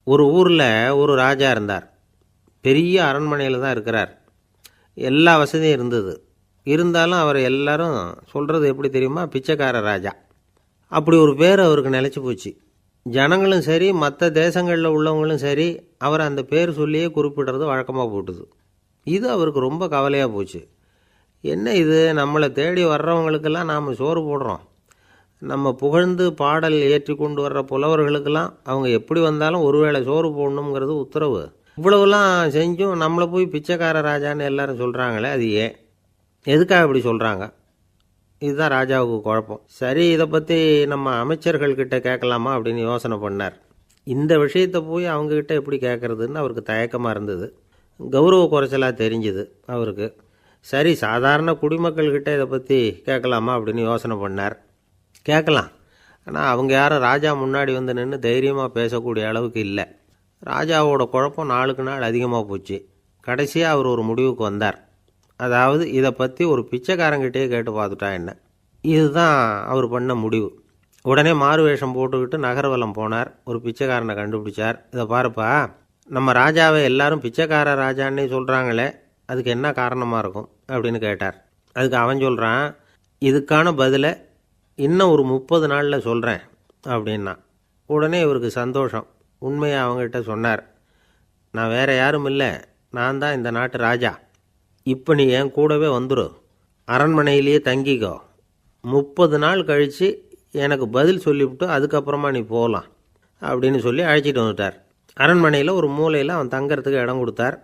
ஒரு ஊரில் ஒரு ராஜா இருந்தார். பெரிய அரண்மனையில் தான் இருக்கிறார். எல்லா வசதியும் இருந்தது. இருந்தாலும் அவர் எல்லாரும் சொல்கிறது எப்படி தெரியுமா? பிச்சைக்கார ராஜா. அப்படி ஒரு பேர் அவருக்கு நிலச்சி போச்சு. ஜனங்களும் சரி, மற்ற தேசங்களில் உள்ளவங்களும் சரி, அவர் அந்த பேர் சொல்லியே குறிப்பிடுறது வழக்கமாக போட்டுது. இது அவருக்கு ரொம்ப கவலையாக போச்சு. என்ன இது, நம்மளை தேடி வர்றவங்களுக்கெல்லாம் நாம் சோறு போடுறோம். நம்ம புகழ்ந்து பாடல் ஏற்றி கொண்டு வர்ற புலவர்களுக்கெல்லாம் அவங்க எப்படி வந்தாலும் ஒருவேளை சோறு போடணுங்கிறது உத்தரவு. இவ்வளவுலாம் செஞ்சும் நம்மளை போய் பிச்சைக்கார ராஜான்னு எல்லாரும் சொல்கிறாங்களே, அது ஏன்? எதுக்காக இப்படி சொல்கிறாங்க? இதுதான் ராஜாவுக்கு குழப்பம். சரி, இதை பற்றி நம்ம அமைச்சர்கள்கிட்ட கேட்கலாமா அப்படின்னு யோசனை பண்ணார். இந்த விஷயத்தை போய் அவங்கக்கிட்ட எப்படி கேட்குறதுன்னு அவருக்கு தயக்கமாக இருந்தது. கௌரவ குறைச்சலாக தெரிஞ்சுது அவருக்கு. சரி, சாதாரண குடிமக்கள்கிட்ட இதை பற்றி கேட்கலாமா அப்படின்னு யோசனை பண்ணார். கேட்கலாம். ஆனால் அவங்க யாரும் ராஜா முன்னாடி வந்து நின்று தைரியமாக பேசக்கூடிய அளவுக்கு இல்லை. ராஜாவோட குழப்பம் நாளுக்கு நாள் அதிகமாக போச்சு. கடைசியாக அவர் ஒரு முடிவுக்கு வந்தார். அதாவது இதை பற்றி ஒரு பிச்சைக்காரங்கிட்டே கேட்டு பார்த்துட்டா என்ன. இதுதான் அவர் பண்ண முடிவு. உடனே மாறு வேஷம் போட்டுக்கிட்டு நகர்வலம் போனார். ஒரு பிச்சைக்காரனை கண்டுபிடிச்சார். இதை பாருப்பா, நம்ம ராஜாவை எல்லாரும் பிச்சைக்கார ராஜான்னே சொல்கிறாங்களே, அதுக்கு என்ன காரணமாக இருக்கும் அப்படின்னு கேட்டார். அதுக்கு அவன் சொல்கிறான், இதுக்கான பதிலை இன்னும் ஒரு 30 நாளில் சொல்கிறேன் அப்படின்னா. உடனே இவருக்கு சந்தோஷம். உண்மையை அவங்ககிட்ட சொன்னார். நான் வேறு யாரும் இல்லை, நான் தான் இந்த நாட்டு ராஜா. இப்போ நீ என் கூடவே வந்துடும், அரண்மனையிலேயே தங்கிக்கோ. 30 நாள் கழித்து எனக்கு பதில் சொல்லிவிட்டு அதுக்கப்புறமா நீ போகலாம் அப்படின்னு சொல்லி அழைச்சிட்டு வந்துட்டார். அரண்மனையில் ஒரு மூலையில் அவன் தங்கிறதுக்கு இடம் கொடுத்தார்.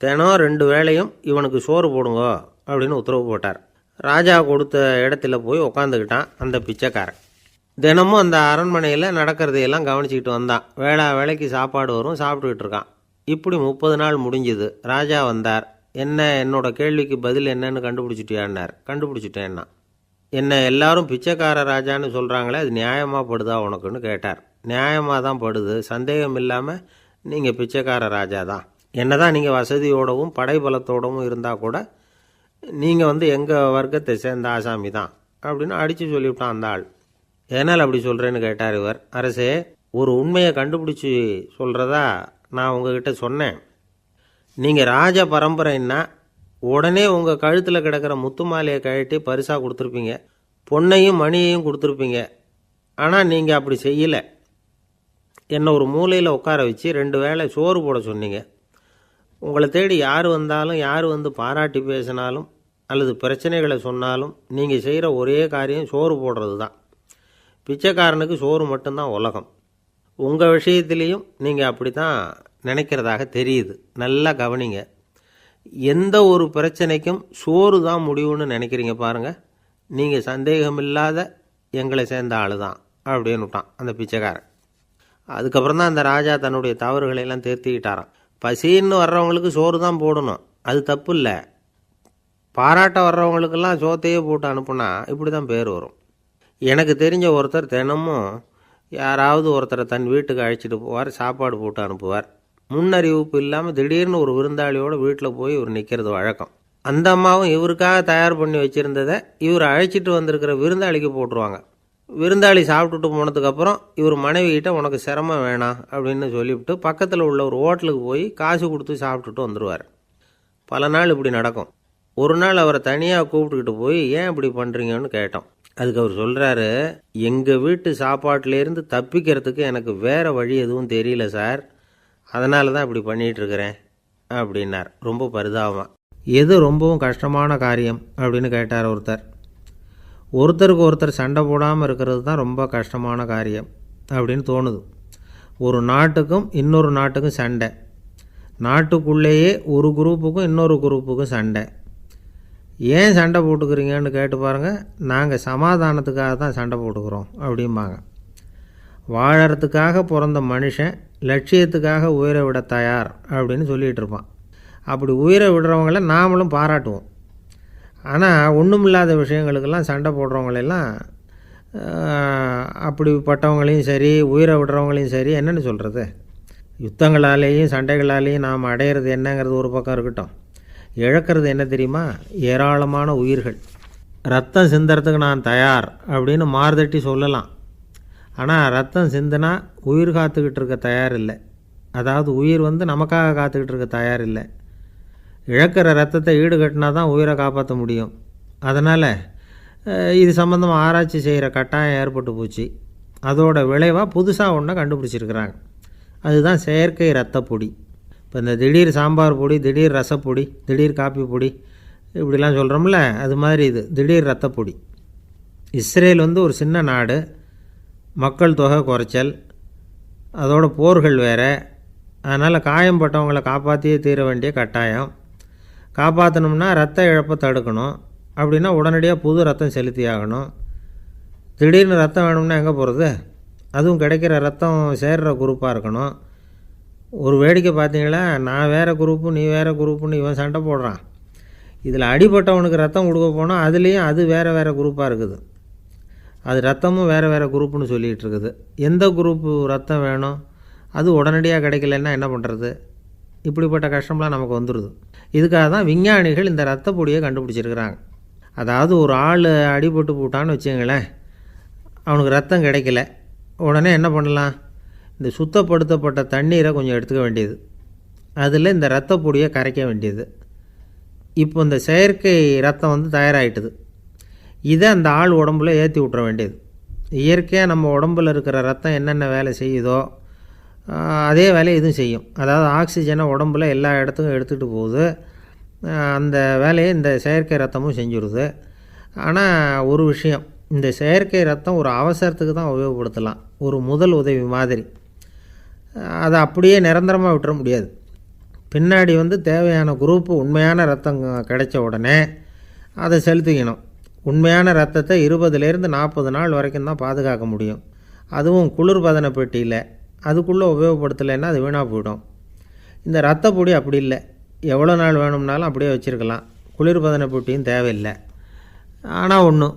தினம் 2 வேளையும் இவனுக்கு சோறு போடுங்க அப்படின்னு உத்தரவு போட்டார். ராஜா கொடுத்த இடத்துல போய் உக்காந்துக்கிட்டான் அந்த பிச்சைக்காரன். தினமும் அந்த அரண்மனையில் நடக்கிறதையெல்லாம் கவனிச்சிக்கிட்டு வந்தான். வேளைக்கு சாப்பாடு வரும், சாப்பிட்டுக்கிட்டு இருக்கான். இப்படி 30 நாள் முடிஞ்சுது. ராஜா வந்தார். என்ன, என்னோட கேள்விக்கு பதில் என்னன்னு கண்டுபிடிச்சிட்டியான்னார். கண்டுபிடிச்சிட்டேன்னா. என்ன எல்லாரும் பிச்சைக்கார ராஜான்னு சொல்கிறாங்களே, அது நியாயமாக படுதா உனக்குன்னு கேட்டார். நியாயமாக தான் படுது, சந்தேகம் இல்லாமல் நீங்கள் பிச்சைக்கார ராஜா தான். என்ன தான் நீங்கள் வசதியோடவும் படைபலத்தோடவும் இருந்தால் கூட நீங்கள் எங்கள் வர்க்கத்தை சேர்ந்த ஆசாமி தான் அப்படின்னு அடித்து சொல்லிவிட்டான் அந்த ஆள். ஏனால் அப்படி சொல்கிறேன்னு கேட்டார் இவர். அரசே, ஒரு உண்மையை கண்டுபிடிச்சி சொல்கிறதா நான் உங்ககிட்ட சொன்னேன். நீங்கள் ராஜ பரம்பரைன்னா உடனே உங்கள் கழுத்தில் கிடக்கிற முத்து மாலையை கழட்டி பரிசாக கொடுத்துருப்பீங்க, பொன்னையும் மணியையும் கொடுத்துருப்பீங்க. ஆனால் நீங்கள் அப்படி செய்யலை. என்னை ஒரு மூலையில் உட்கார வச்சு 2 வேளை சோறு போட சொன்னீங்க. உங்களை தேடி யார் வந்தாலும், யார் வந்து பாராட்டி பேசினாலும் அல்லது பிரச்சனைகளை சொன்னாலும் நீங்கள் செய்கிற ஒரே காரியம் சோறு போடுறது தான். பிச்சைக்காரனுக்கு சோறு மட்டும்தான் உலகம். உங்கள் விஷயத்திலையும் நீங்கள் அப்படி தான் நினைக்கிறதாக தெரியுது. நல்லா கவனிங்க. எந்த ஒரு பிரச்சனைக்கும் சோறு தான் முடிவுன்னு நினைக்கிறீங்க பாருங்கள். நீங்கள் சந்தேகமில்லாத எங்களை சேர்ந்த ஆள் தான் அப்படின்னு விட்டான் அந்த பிச்சைக்காரன். அதுக்கப்புறம் தான் அந்த ராஜா தன்னுடைய தவறுகளையெல்லாம் தேர்த்திக்கிட்டாராம். பசின்னு வர்றவங்களுக்கு சோறு தான் போடணும், அது தப்பு இல்லை. பாராட்ட வர்றவங்களுக்கெல்லாம் சோத்தையே போட்டு அனுப்புனா இப்படி தான் பேர் வரும். எனக்கு தெரிஞ்ச ஒருத்தர் தினமும் யாராவது ஒருத்தரை தன் வீட்டுக்கு அழைச்சிட்டு போவார், சாப்பாடு போட்டு அனுப்புவார். முன்னறிவிப்பு இல்லாமல் திடீர்னு ஒரு விருந்தாளியோடு வீட்டில் போய் இவர் நிற்கிறது வழக்கம். அந்த அம்மாவும் இவருக்காக தயார் பண்ணி வச்சுருந்ததை இவர் அழைச்சிட்டு வந்திருக்கிற விருந்தாளிக்கு போட்டுருவாங்க. விருந்தாளி சாப்பிட்டுட்டு போனதுக்கப்புறம் இவர் மனைவிகிட்ட உனக்கு சிரமம் வேணாம் அப்படின்னு சொல்லிவிட்டு பக்கத்தில் உள்ள ஒரு ஹோட்டலுக்கு போய் காசு கொடுத்து சாப்பிட்டுட்டு வந்துடுவார். பல நாள் இப்படி நடக்கும். ஒரு நாள் அவரை தனியாக கூப்பிட்டுக்கிட்டு போய் ஏன் இப்படி பண்ணுறீங்கன்னு கேட்டோம். அதுக்கு அவர் சொல்கிறாரு, எங்கள் வீட்டு சாப்பாட்டிலேருந்து தப்பிக்கிறதுக்கு எனக்கு வேறு வழி எதுவும் தெரியல சார், அதனால தான் இப்படி பண்ணிகிட்ருக்கிறேன் அப்படின்னார் ரொம்ப பரிதாபமாக. எது ரொம்பவும் கஷ்டமான காரியம் அப்படின்னு கேட்டார் ஒருத்தர். ஒருத்தருக்கு ஒருத்தர் சண்டை போடாமல் இருக்கிறது தான் ரொம்ப கஷ்டமான காரியம் அப்படின்னு தோணுது. ஒரு நாட்டுக்கும் இன்னொரு நாட்டுக்கும் சண்டை, நாட்டுக்குள்ளேயே ஒரு குரூப்புக்கும் இன்னொரு குரூப்புக்கும் சண்டை. ஏன் சண்டை போட்டுக்கிறீங்கன்னு கேட்டு பாருங்கள். நாங்கள் சமாதானத்துக்காக தான் சண்டை போட்டுக்கிறோம் அப்படிம்பாங்க. வாழறதுக்காக பிறந்த மனுஷன் லட்சியத்துக்காக உயிரை விட தயார் அப்படின்னு சொல்லிகிட்டு இருப்பான். அப்படி உயிரை விடுறவங்கள நாமளும் பாராட்டுவோம். ஆனால் ஒன்றுமில்லாத விஷயங்களுக்கெல்லாம் சண்டை போடுறவங்களெல்லாம், அப்படிப்பட்டவங்களையும் சரி உயிரை விடுறவங்களையும் சரி என்னென்னு சொல்கிறது, யுத்தங்களாலேயும் சண்டைகளாலேயும் நாம் அடையிறது என்னங்கிறது ஒரு பக்கம் இருக்கட்டும், இழக்கிறது என்ன தெரியுமா? ஏராளமான உயிர்கள். ரத்தம் சிந்துறதுக்கு நான் தயார் அப்படின்னு மார்தட்டி சொல்லலாம். ஆனால் ரத்தம் சிந்தினா உயிர் காத்துக்கிட்டு இருக்க தயார் இல்லை. அதாவது உயிர் நமக்காக காத்துக்கிட்டு இருக்க தயார் இல்லை. இழக்கிற ரத்தத்தை ஈடுகட்டினா தான் உயிரை காப்பாற்ற முடியும். அதனால் இது சம்மந்தமாக ஆராய்ச்சி செய்கிற கட்டாயம் ஏற்பட்டு போச்சு. அதோட விளைவாக புதுசாக ஒன்றை கண்டுபிடிச்சிருக்கிறாங்க. அதுதான் செயற்கை ரத்த பொடி. இப்போ இந்த திடீர் சாம்பார் பொடி, திடீர் ரசப்பொடி, திடீர் காப்பி பொடி இப்படிலாம் சொல்கிறோம்ல, அது மாதிரி இது திடீர் ரத்த பொடி. இஸ்ரேல் ஒரு சின்ன நாடு, மக்கள் தொகை குறைச்சல், அதோட போர்கள் வேறு. அதனால் காயம்பட்டவங்களை காப்பாற்றியே தீர வேண்டிய கட்டாயம். காப்பாற்றணும்னா ரத்த இழப்பை தடுக்கணும். அப்படின்னா உடனடியாக புது ரத்தம் செலுத்தி ஆகணும். திடீர்னு ரத்தம் வேணும்னா எங்கே போகிறது? அதுவும் கிடைக்கிற ரத்தம் சேர்கிற குரூப்பாக இருக்கணும். ஒரு வேடிக்கை பார்த்தீங்களா, நான் வேறு குரூப்பு நீ வேறு குரூப்புன்னு இவன் சண்டை போடுறான். இதில் அடிபட்டவனுக்கு ரத்தம் கொடுக்க போனால் அதுலேயும் அது வேறு வேறு குரூப்பாக இருக்குது. அது ரத்தமும் வேறு வேறு குரூப்புன்னு சொல்லிகிட்டு இருக்குது. எந்த குரூப்பு ரத்தம் வேணும், அது உடனடியாக கிடைக்கலன்னா என்ன பண்ணுறது? இப்படிப்பட்ட கஷ்டம்லாம் நமக்கு வந்துடுது. இதுக்காக தான் விஞ்ஞானிகள் இந்த ரத்த பொடியை கண்டுபிடிச்சிருக்கிறாங்க. அதாவது ஒரு ஆள் அடிபட்டு போட்டான்னு வச்சுங்களேன், அவனுக்கு ரத்தம் கிடைக்கல, உடனே என்ன பண்ணலாம்? இந்த சுத்தப்படுத்தப்பட்ட தண்ணீரை கொஞ்சம் எடுத்துக்க வேண்டியது, அதில் இந்த ரத்த பொடியை கரைக்க வேண்டியது. இப்போ இந்த செயற்கை ரத்தம் தயாராகிட்டுது. இதை அந்த ஆள் உடம்புல ஏற்றி விட்ற வேண்டியது. இயற்கையாக நம்ம உடம்பில் இருக்கிற ரத்தம் என்னென்ன வேலை செய்யுதோ அதே வேலையை இதுவும் செய்யும். அதாவது ஆக்சிஜனை உடம்பில் எல்லா இடத்துக்கும் எடுத்துகிட்டு போகுது. அந்த வேலையை இந்த செயற்கை ரத்தமும் செஞ்சுருது. ஆனால் ஒரு விஷயம், இந்த செயற்கை ரத்தம் ஒரு அவசரத்துக்கு தான் உபயோகப்படுத்தலாம், ஒரு முதல் உதவி மாதிரி. அதை அப்படியே நிரந்தரமாக விட்டுற முடியாது. பின்னாடி தேவையான குரூப்பு உண்மையான ரத்தம் கிடைச்ச உடனே அதை செலுத்திக்கணும். உண்மையான ரத்தத்தை 20லேருந்து 40 நாள் வரைக்கும் தான் பாதுகாக்க முடியும். அதுவும் குளிர்பதன பெட்டியில். அதுக்குள்ளே உபயோகப்படுத்தலைன்னா அது வீணாக போயிடும். இந்த ரத்த பொடி அப்படி இல்லை, எவ்வளோ நாள் வேணும்னாலும் அப்படியே வச்சுருக்கலாம். குளிர்பதன பெட்டியும் தேவையில்லை. ஆனால் ஒன்று,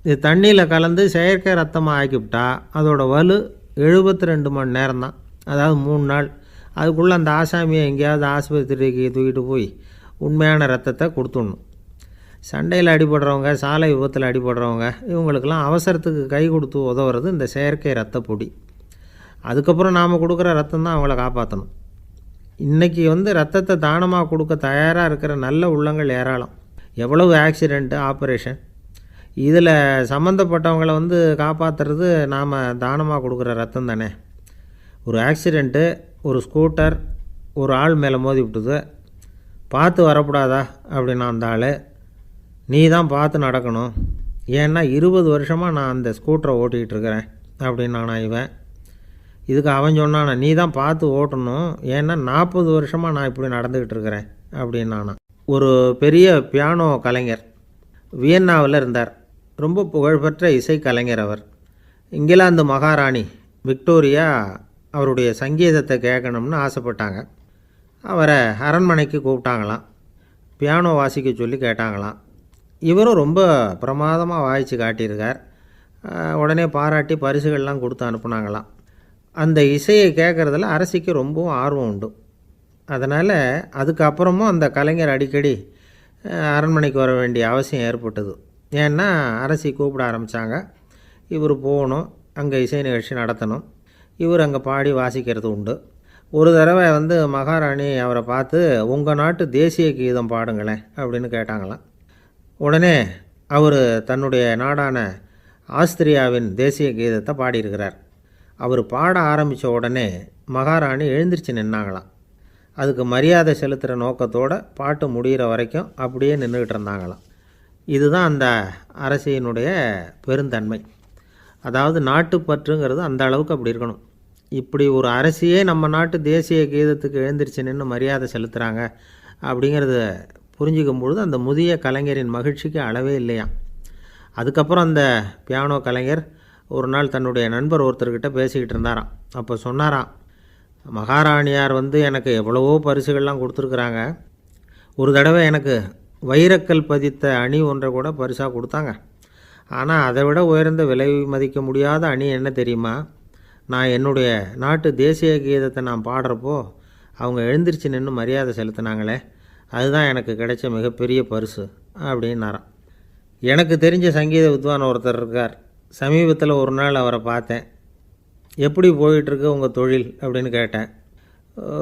இது தண்ணியில் கலந்து செயற்கை ரத்தமாக ஆக்கிவிட்டா அதோட வலு 72 மணி நேரம் தான், அதாவது 3 நாள். அதுக்குள்ளே அந்த ஆசாமியை எங்கேயாவது ஆஸ்பத்திரிக்கு தூக்கிட்டு போய் உண்மையான ரத்தத்தை கொடுத்துடணும். சண்டையில் அடிபடுறவங்க, சாலை விபத்தில் அடிபடுறவங்க, இவங்களுக்கெல்லாம் அவசரத்துக்கு கை கொடுத்து உதவுறது இந்த செயற்கை ரத்த பொடி. அதுக்கப்புறம் நாம் கொடுக்குற ரத்தம் தான் அவங்கள காப்பாற்றணும். இன்றைக்கி ரத்தத்தை தானமாக கொடுக்க தயாராக இருக்கிற நல்ல உள்ளங்கள் ஏராளம். எவ்வளவு ஆக்சிடெண்ட்டு, ஆப்ரேஷன், இதில் சம்மந்தப்பட்டவங்களை காப்பாற்றுறது நாம் தானமாக கொடுக்குற ரத்தம் தானே. ஒரு ஆக்சிடெண்ட்டு, ஒரு ஸ்கூட்டர் ஒரு ஆள் மேலே மோதி விட்டுது, பார்த்து வரக்கூடாதா அப்படின்னா அந்த ஆள், நீ தான் பார்த்து நடக்கணும், ஏன்னா 20 வருஷமாக நான் அந்த ஸ்கூட்டரை ஓட்டிகிட்டு இருக்கிறேன் அப்படின்னானா இவன். இதுக்கு அவன் சொன்னானா, நீ தான் பார்த்து ஓட்டணும், ஏன்னா 40 வருஷமாக நான் இப்படி நடந்துக்கிட்டு இருக்கிறேன் அப்படின்னானா. ஒரு பெரிய பியானோ கலைஞர் வியன்னாவில் இருந்தார். ரொம்ப புகழ்பெற்ற இசை கலைஞர் அவர். இங்கிலாந்து மகாராணி விக்டோரியா அவருடைய சங்கீதத்தை கேட்கணும்னு ஆசைப்பட்டாங்க. அவரை அரண்மனைக்கு கூப்பிட்டாங்களாம். பியானோ வாசிக்க சொல்லி கேட்டாங்களாம். இவரும் ரொம்ப பிரமாதமாக வாய்ச்சி காட்டியிருக்கார். உடனே பாராட்டி பரிசுகள்லாம் கொடுத்து அனுப்புனாங்களாம். அந்த இசையை கேட்குறதுல அரசிக்கு ரொம்பவும் ஆர்வம் உண்டு. அதனால் அதுக்கப்புறமும் அந்த கலைஞர் அடிக்கடி அரண்மனைக்கு வர வேண்டிய அவசியம் ஏற்பட்டது. ஏன்னா அரசி கூப்பிட ஆரம்பித்தாங்க. இவர் போகணும், அங்கே இசை நிகழ்ச்சி நடத்தணும். இவர் அங்கே பாடி வாசிக்கிறது உண்டு. ஒரு தடவை மகாராணி அவரை பார்த்து, உங்கள் நாட்டு தேசிய கீதம் பாடுங்களேன் அப்படின்னு கேட்டாங்களாம். உடனே அவர் தன்னுடைய நாடான ஆஸ்திரியாவின் தேசிய கீதத்தை பாடியிருக்கிறார். அவர் பாட ஆரம்பித்த உடனே மகாராணி எழுந்திரிச்சு நின்னாங்களாம். அதுக்கு மரியாதை செலுத்துகிற நோக்கத்தோடு பாட்டு முடிகிற வரைக்கும் அப்படியே நின்றுக்கிட்டு இருந்தாங்களாம். இதுதான் அந்த அரசியினுடைய பெருந்தன்மை. அதாவது நாட்டுப்பற்றுங்கிறது அந்த அளவுக்கு அப்படி இருக்கணும். இப்படி ஒரு அரசியே நம்ம நாட்டு தேசிய கீதத்துக்கு எழுந்திரிச்சு நின்று மரியாதை செலுத்துகிறாங்க அப்படிங்கிறத புரிஞ்சிக்கும் பொழுது அந்த முதிய கலைஞரின் மகிழ்ச்சிக்கு அளவே இல்லையாம். அதுக்கப்புறம் அந்த பியானோ கலைஞர் ஒரு நாள் தன்னுடைய நண்பர் ஒருத்தர்கிட்ட பேசிக்கிட்டு இருந்தாராம். அப்போ சொன்னாராம், மகாராணியார் எனக்கு எவ்வளவோ பரிசுகள்லாம் கொடுத்துருக்குறாங்க. ஒரு தடவை எனக்கு வைரக்கல் பதித்த அணி ஒன்றை கூட பரிசாக கொடுத்தாங்க. ஆனால் அதை விட உயர்ந்த விலை மதிக்க முடியாத அணி என்ன தெரியுமா? நான் என்னுடைய நாட்டு தேசிய கீதத்தை நான் பாடுறப்போ அவங்க எழுந்திரிச்சு நின்று மரியாதை செலுத்தினாங்களே, அதுதான் எனக்கு கிடைச்ச மிகப்பெரிய பரிசு அப்படின்னாராம். எனக்கு தெரிஞ்ச சங்கீத வித்வான் ஒருத்தர் இருக்கார். சமீபத்தில் ஒரு நாள் அவரை பார்த்தேன். எப்படி போயிட்டுருக்கு உங்கள் தொழில் அப்படின்னு கேட்டேன்.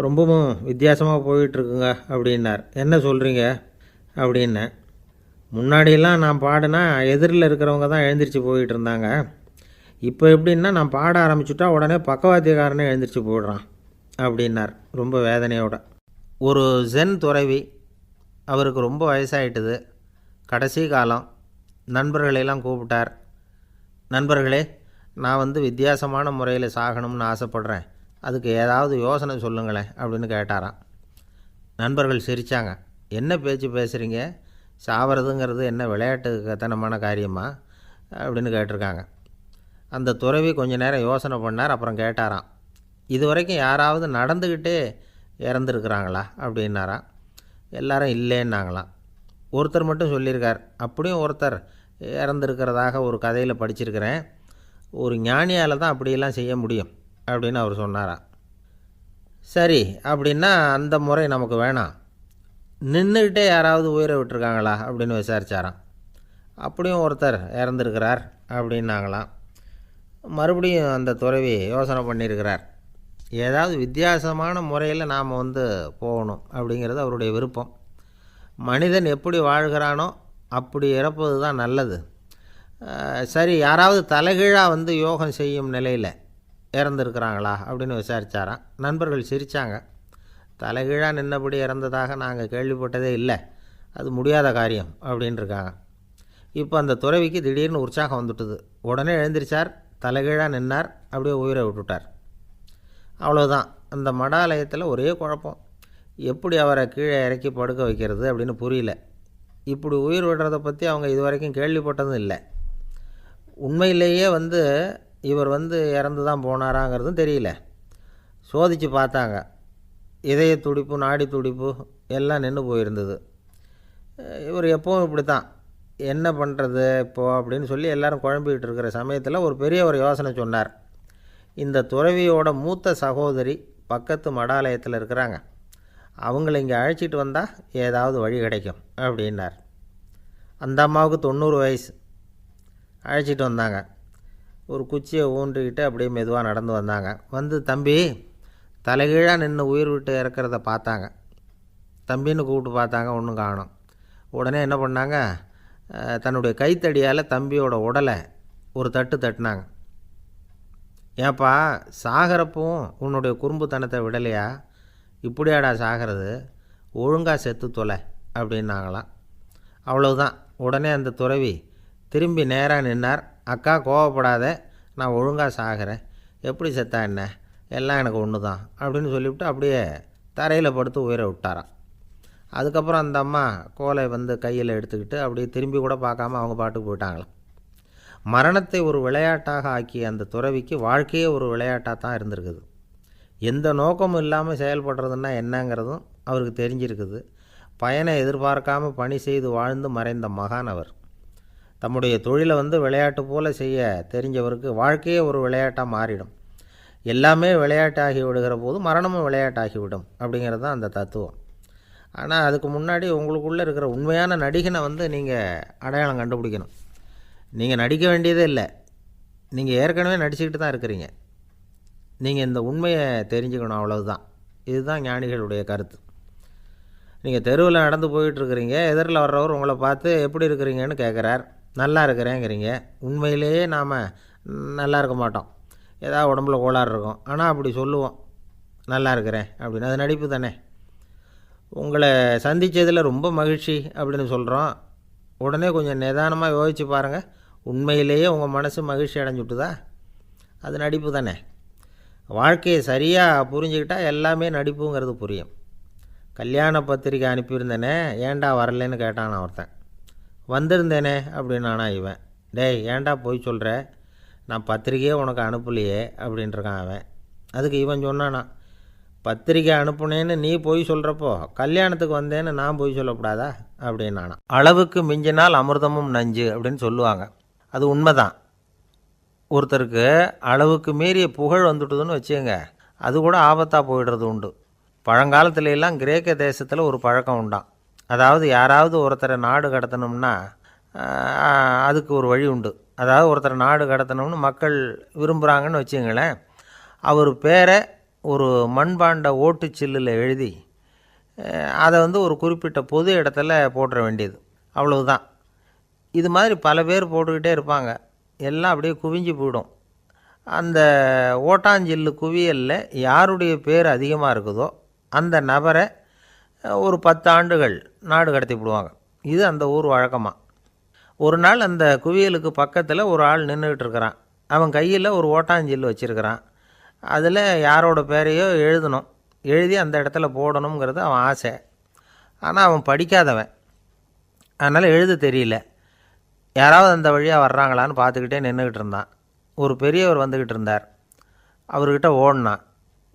ரொம்பவும் வித்தியாசமாக போயிட்டுருக்குங்க அப்படின்னார். என்ன சொல்கிறீங்க அப்படின்னேன். முன்னாடியெல்லாம் நான் பாடினா எதிரில் இருக்கிறவங்க தான் எழுந்திரிச்சு போயிட்டு இருந்தாங்க. இப்போ எப்படின்னா நான் பாட ஆரம்பிச்சுட்டா உடனே பக்கவாத்தியக்காரனே எழுந்திரிச்சு போயிடுறான் அப்படின்னார் ரொம்ப வேதனையோட. ஒரு ஜென் துறவி, அவருக்கு ரொம்ப வயசாகிட்டுது, கடைசி காலம். நண்பர்களெல்லாம் கூப்பிட்டார். நண்பர்களே, நான் வித்தியாசமான முறையில் சாகணும்னு ஆசைப்பட்றேன், அதுக்கு ஏதாவது யோசனை சொல்லுங்களேன் அப்படின்னு கேட்டாராம். நண்பர்கள் சிரித்தாங்க. என்ன பேச்சு பேசுகிறீங்க, சாவறதுங்கிறது என்ன விளையாட்டு கத்தனமான காரியமா அப்படின்னு கேட்டிருக்காங்க. அந்த துறவி கொஞ்ச நேரம் யோசனை பண்ணார். அப்புறம் கேட்டாராம், இது வரைக்கும் யாராவது நடந்துக்கிட்டே இறந்துருக்குறாங்களா அப்படின்னாராம். எல்லாரும் இல்லைன்னாங்களாம். ஒருத்தர் மட்டும் சொல்லியிருக்கார், அப்படியும் ஒருத்தர் இறந்துருக்கிறதாக ஒரு கதையில் படிச்சிருக்கிறேன், ஒரு ஞானியால் தான் அப்படியெல்லாம் செய்ய முடியும் அப்படின்னு அவர் சொன்னாராம். சரி, அப்படின்னா அந்த முறை நமக்கு வேணாம், நின்றுக்கிட்டே யாராவது உயிரை விட்டுருக்காங்களா அப்படின்னு விசாரித்தாராம். அப்படியும் ஒருத்தர் இறந்துருக்கிறார் அப்படின்னாங்களாம். மறுபடியும் அந்த துறவி யோசனை பண்ணியிருக்கிறார். ஏதாவது வித்தியாசமான முறையில் நாம் போகணும் அப்படிங்கிறது அவருடைய விருப்பம். மனிதன் எப்படி வாழ்கிறானோ அப்படி இறப்பது தான் நல்லது. சரி, யாராவது தலைகீழாக யோகம் செய்யும் நிலையில் இறந்துருக்கிறாங்களா அப்படின்னு விசாரித்தாராம். நண்பர்கள் சிரித்தாங்க. தலைகீழாக நின்னபடி இறந்ததாக நாங்கள் கேள்விப்பட்டதே இல்லை, அது முடியாத காரியம் அப்படின்ட்டுருக்காங்க. இப்போ அந்த துறவிக்கு திடீர்னு உற்சாகம் வந்துட்டுது. உடனே எழுந்திரிச்சார், தலைகீழாக நின்னார், அப்படியே உயிரை விட்டுட்டார். அவ்வளோதான். அந்த மடாலயத்தில் ஒரே குழப்பம், எப்படி அவரை கீழே இறக்கி படுக்க வைக்கிறது அப்படின்னு புரியல. இப்படி உயிர் விடுறதை பற்றி அவங்க இது வரைக்கும் கேள்விப்பட்டதும் இல்லை. உண்மையிலேயே இவர் இறந்து தான் போனாராங்கிறதும் தெரியல. சோதித்து பார்த்தாங்க. இதய துடிப்பு, நாடி துடிப்பு எல்லாம் நின்று போயிருந்தது. இவர் எப்பவும் இப்படி தான், என்ன பண்ணுறது இப்போது அப்படின்னு சொல்லி எல்லோரும் குழம்பிக்கிட்டு இருக்கிற சமயத்தில் ஒரு பெரிய ஒரு யோசனை சொன்னார். இந்த துறவியோட மூத்த சகோதரி பக்கத்து மடாலயத்தில் இருக்கிறாங்க, அவங்கள இங்கே அழைச்சிட்டு வந்தால் ஏதாவது வழி கிடைக்கும் அப்படின்னார். அந்த அம்மாவுக்கு 90 வயசு. அழைச்சிட்டு வந்தாங்க. ஒரு குச்சியை ஊன்றிக்கிட்டு அப்படியே மெதுவாக நடந்து வந்தாங்க. தம்பி, தலைகீழாக நின்று உயிர் விட்டு இறக்கிறத பார்த்தாங்க. தம்பின்னு கூப்பிட்டு பார்த்தாங்க, ஒன்றும் காணோம். உடனே என்ன பண்ணாங்க, தன்னுடைய கைத்தடியால் தம்பியோட உடலை ஒரு தட்டு தட்டினாங்க. ஏப்பா, சாகிறப்பவும் உன்னுடைய குறும்புத்தனத்தை விடலையா, இப்படியாடா சாகிறது, ஒழுங்காக செத்து தொலை அப்படின்னாங்களாம். அவ்வளவுதான். உடனே அந்த துறவி திரும்பி நேராக நின்னார். அக்கா, கோவப்படாத, நான் ஒழுங்காக சாகிறேன், எப்படி செத்தா என்ன, எல்லாம் எனக்கு ஒன்று தான் அப்படின்னு சொல்லிவிட்டு அப்படியே தரையில் படுத்து உயிரை விட்டாராம். அதுக்கப்புறம் அந்த அம்மா கோலை கையில் எடுத்துக்கிட்டு அப்படியே திரும்பி கூட பார்க்காம அவங்க பாட்டுக்கு போயிட்டாங்களாம். மரணத்தை ஒரு விளையாட்டாக ஆக்கிய அந்த துறவிக்கு வாழ்க்கையே ஒரு விளையாட்டாக தான் இருந்திருக்குது. எந்த நோக்கமும் இல்லாமல் செயல்படுறதுன்னா என்னங்கிறதும் அவருக்கு தெரிஞ்சிருக்குது. பயனை எதிர்பார்க்காமல் பணி செய்து வாழ்ந்து மறைந்த மகான் அவர். தம்முடைய தொழிலை விளையாட்டு போல் செய்ய தெரிஞ்சவருக்கு வாழ்க்கையே ஒரு விளையாட்டாக மாறிடும். எல்லாமே விளையாட்டாகி விடுகிற போது மரணமும் விளையாட்டாகிவிடும் அப்படிங்கிறது தான் அந்த தத்துவம். ஆனால் அதுக்கு முன்னாடி உங்களுக்குள்ளே இருக்கிற உண்மையான நடிகனை நீங்கள் அடையாளம் கண்டுபிடிக்கணும். நீங்கள் நடிக்க வேண்டியதே இல்லை, நீங்கள் ஏற்கனவே நடிச்சுக்கிட்டு தான் இருக்கிறீங்க. நீங்கள் இந்த உண்மையை தெரிஞ்சுக்கணும், அவ்வளவுதான். இதுதான் ஞானிகளுடைய கருத்து. நீங்கள் தெருவில் நடந்து போயிட்டுருக்கிறீங்க, எதிரில் வர்றவர் உங்களை பார்த்து எப்படி இருக்கிறீங்கன்னு கேட்குறார். நல்லா இருக்கிறேங்கிறீங்க. உண்மையிலேயே நாம் நல்லா இருக்க மாட்டோம், ஏதாவது உடம்புல கோளாறு இருக்கும். ஆனால் அப்படி சொல்லுவோம், நல்லா இருக்கிறேன் அப்படின்னு. அது நடிப்பு தானே. உங்களை சந்தித்ததில் ரொம்ப மகிழ்ச்சி அப்படின்னு சொல்கிறோம். உடனே கொஞ்சம் நிதானமாக யோசித்து பாருங்கள், உண்மையிலேயே உங்கள் மனசு மகிழ்ச்சி அடைஞ்சுட்டுதா? அது நடிப்பு தானே. வாழ்க்கையை சரியாக புரிஞ்சுக்கிட்டால் எல்லாமே நடிப்புங்கிறது புரியும். கல்யாண பத்திரிக்கை அனுப்பியிருந்தேனே, ஏன்டா வரலன்னு கேட்டான் ஒருத்தன். வந்திருந்தேனே அப்படின்னானா இவன். டேய், ஏன்டா போய் சொல்கிற, நான் பத்திரிக்கையே உனக்கு அனுப்பலையே அப்படின்ட்டுருக்கான் அவன். அதுக்கு இவன் சொன்னானா, பத்திரிக்கை அனுப்புனேன்னு நீ போய் சொல்கிறப்போ கல்யாணத்துக்கு வந்தேன்னு நான் போய் சொல்லக்கூடாதா அப்படின்னானா. அளவுக்கு மிஞ்சினால் அமிர்தமும் நஞ்சு அப்படின்னு சொல்லுவாங்க. அது உண்மைதான். ஒருத்தருக்கு அளவுக்கு மீறிய புகழ் வந்துட்டுதுன்னு வச்சுங்க, அது கூட ஆபத்தாக போயிடுறது உண்டு. பழங்காலத்துல எல்லாம் கிரேக்க தேசத்தில் ஒரு பழக்கம் உண்டாம். அதாவது யாராவது ஒருத்தரை நாடு கடத்தணும்னா அதுக்கு ஒரு வழி உண்டு. அதாவது ஒருத்தரை நாடு கடத்தணும்னு மக்கள் விரும்புகிறாங்கன்னு வச்சுங்களேன், அவர் பேரை ஒரு மண்பாண்ட ஓட்டுச்சில்லில் எழுதி அதை ஒரு குறிப்பிட்ட பொது இடத்துல போட்டுற வேண்டியது, அவ்வளவுதான். இது மாதிரி பல பேர் போட்டுக்கிட்டே இருப்பாங்க, எல்லாம் அப்படியே குவிஞ்சு போயிடும். அந்த ஓட்டாஞ்சில்லு குவியலில் யாருடைய பேர் அதிகமாக இருக்குதோ அந்த நபரை ஒரு 10 ஆண்டுகள் நாடு கடத்தி விடுவாங்க. இது அந்த ஊர் வழக்கமாக. ஒரு நாள் அந்த குவியலுக்கு பக்கத்தில் ஒரு ஆள் நின்றுக்கிட்டு இருக்கிறான். அவன் கையில் ஒரு ஓட்டாஞ்சில்லு வச்சுருக்கிறான். அதில் யாரோட பேரையோ எழுதணும், எழுதி அந்த இடத்துல போடணுங்கிறது அவன் ஆசை. ஆனால் அவன் படிக்காதவன், அதனால் எழுத தெரியல. யாராவது அந்த வழியாக வர்றாங்களான்னு பார்த்துக்கிட்டே நின்றுக்கிட்டு இருந்தான். ஒரு பெரியவர் வந்துக்கிட்டு இருந்தார். அவர்கிட்ட ஓடினான்.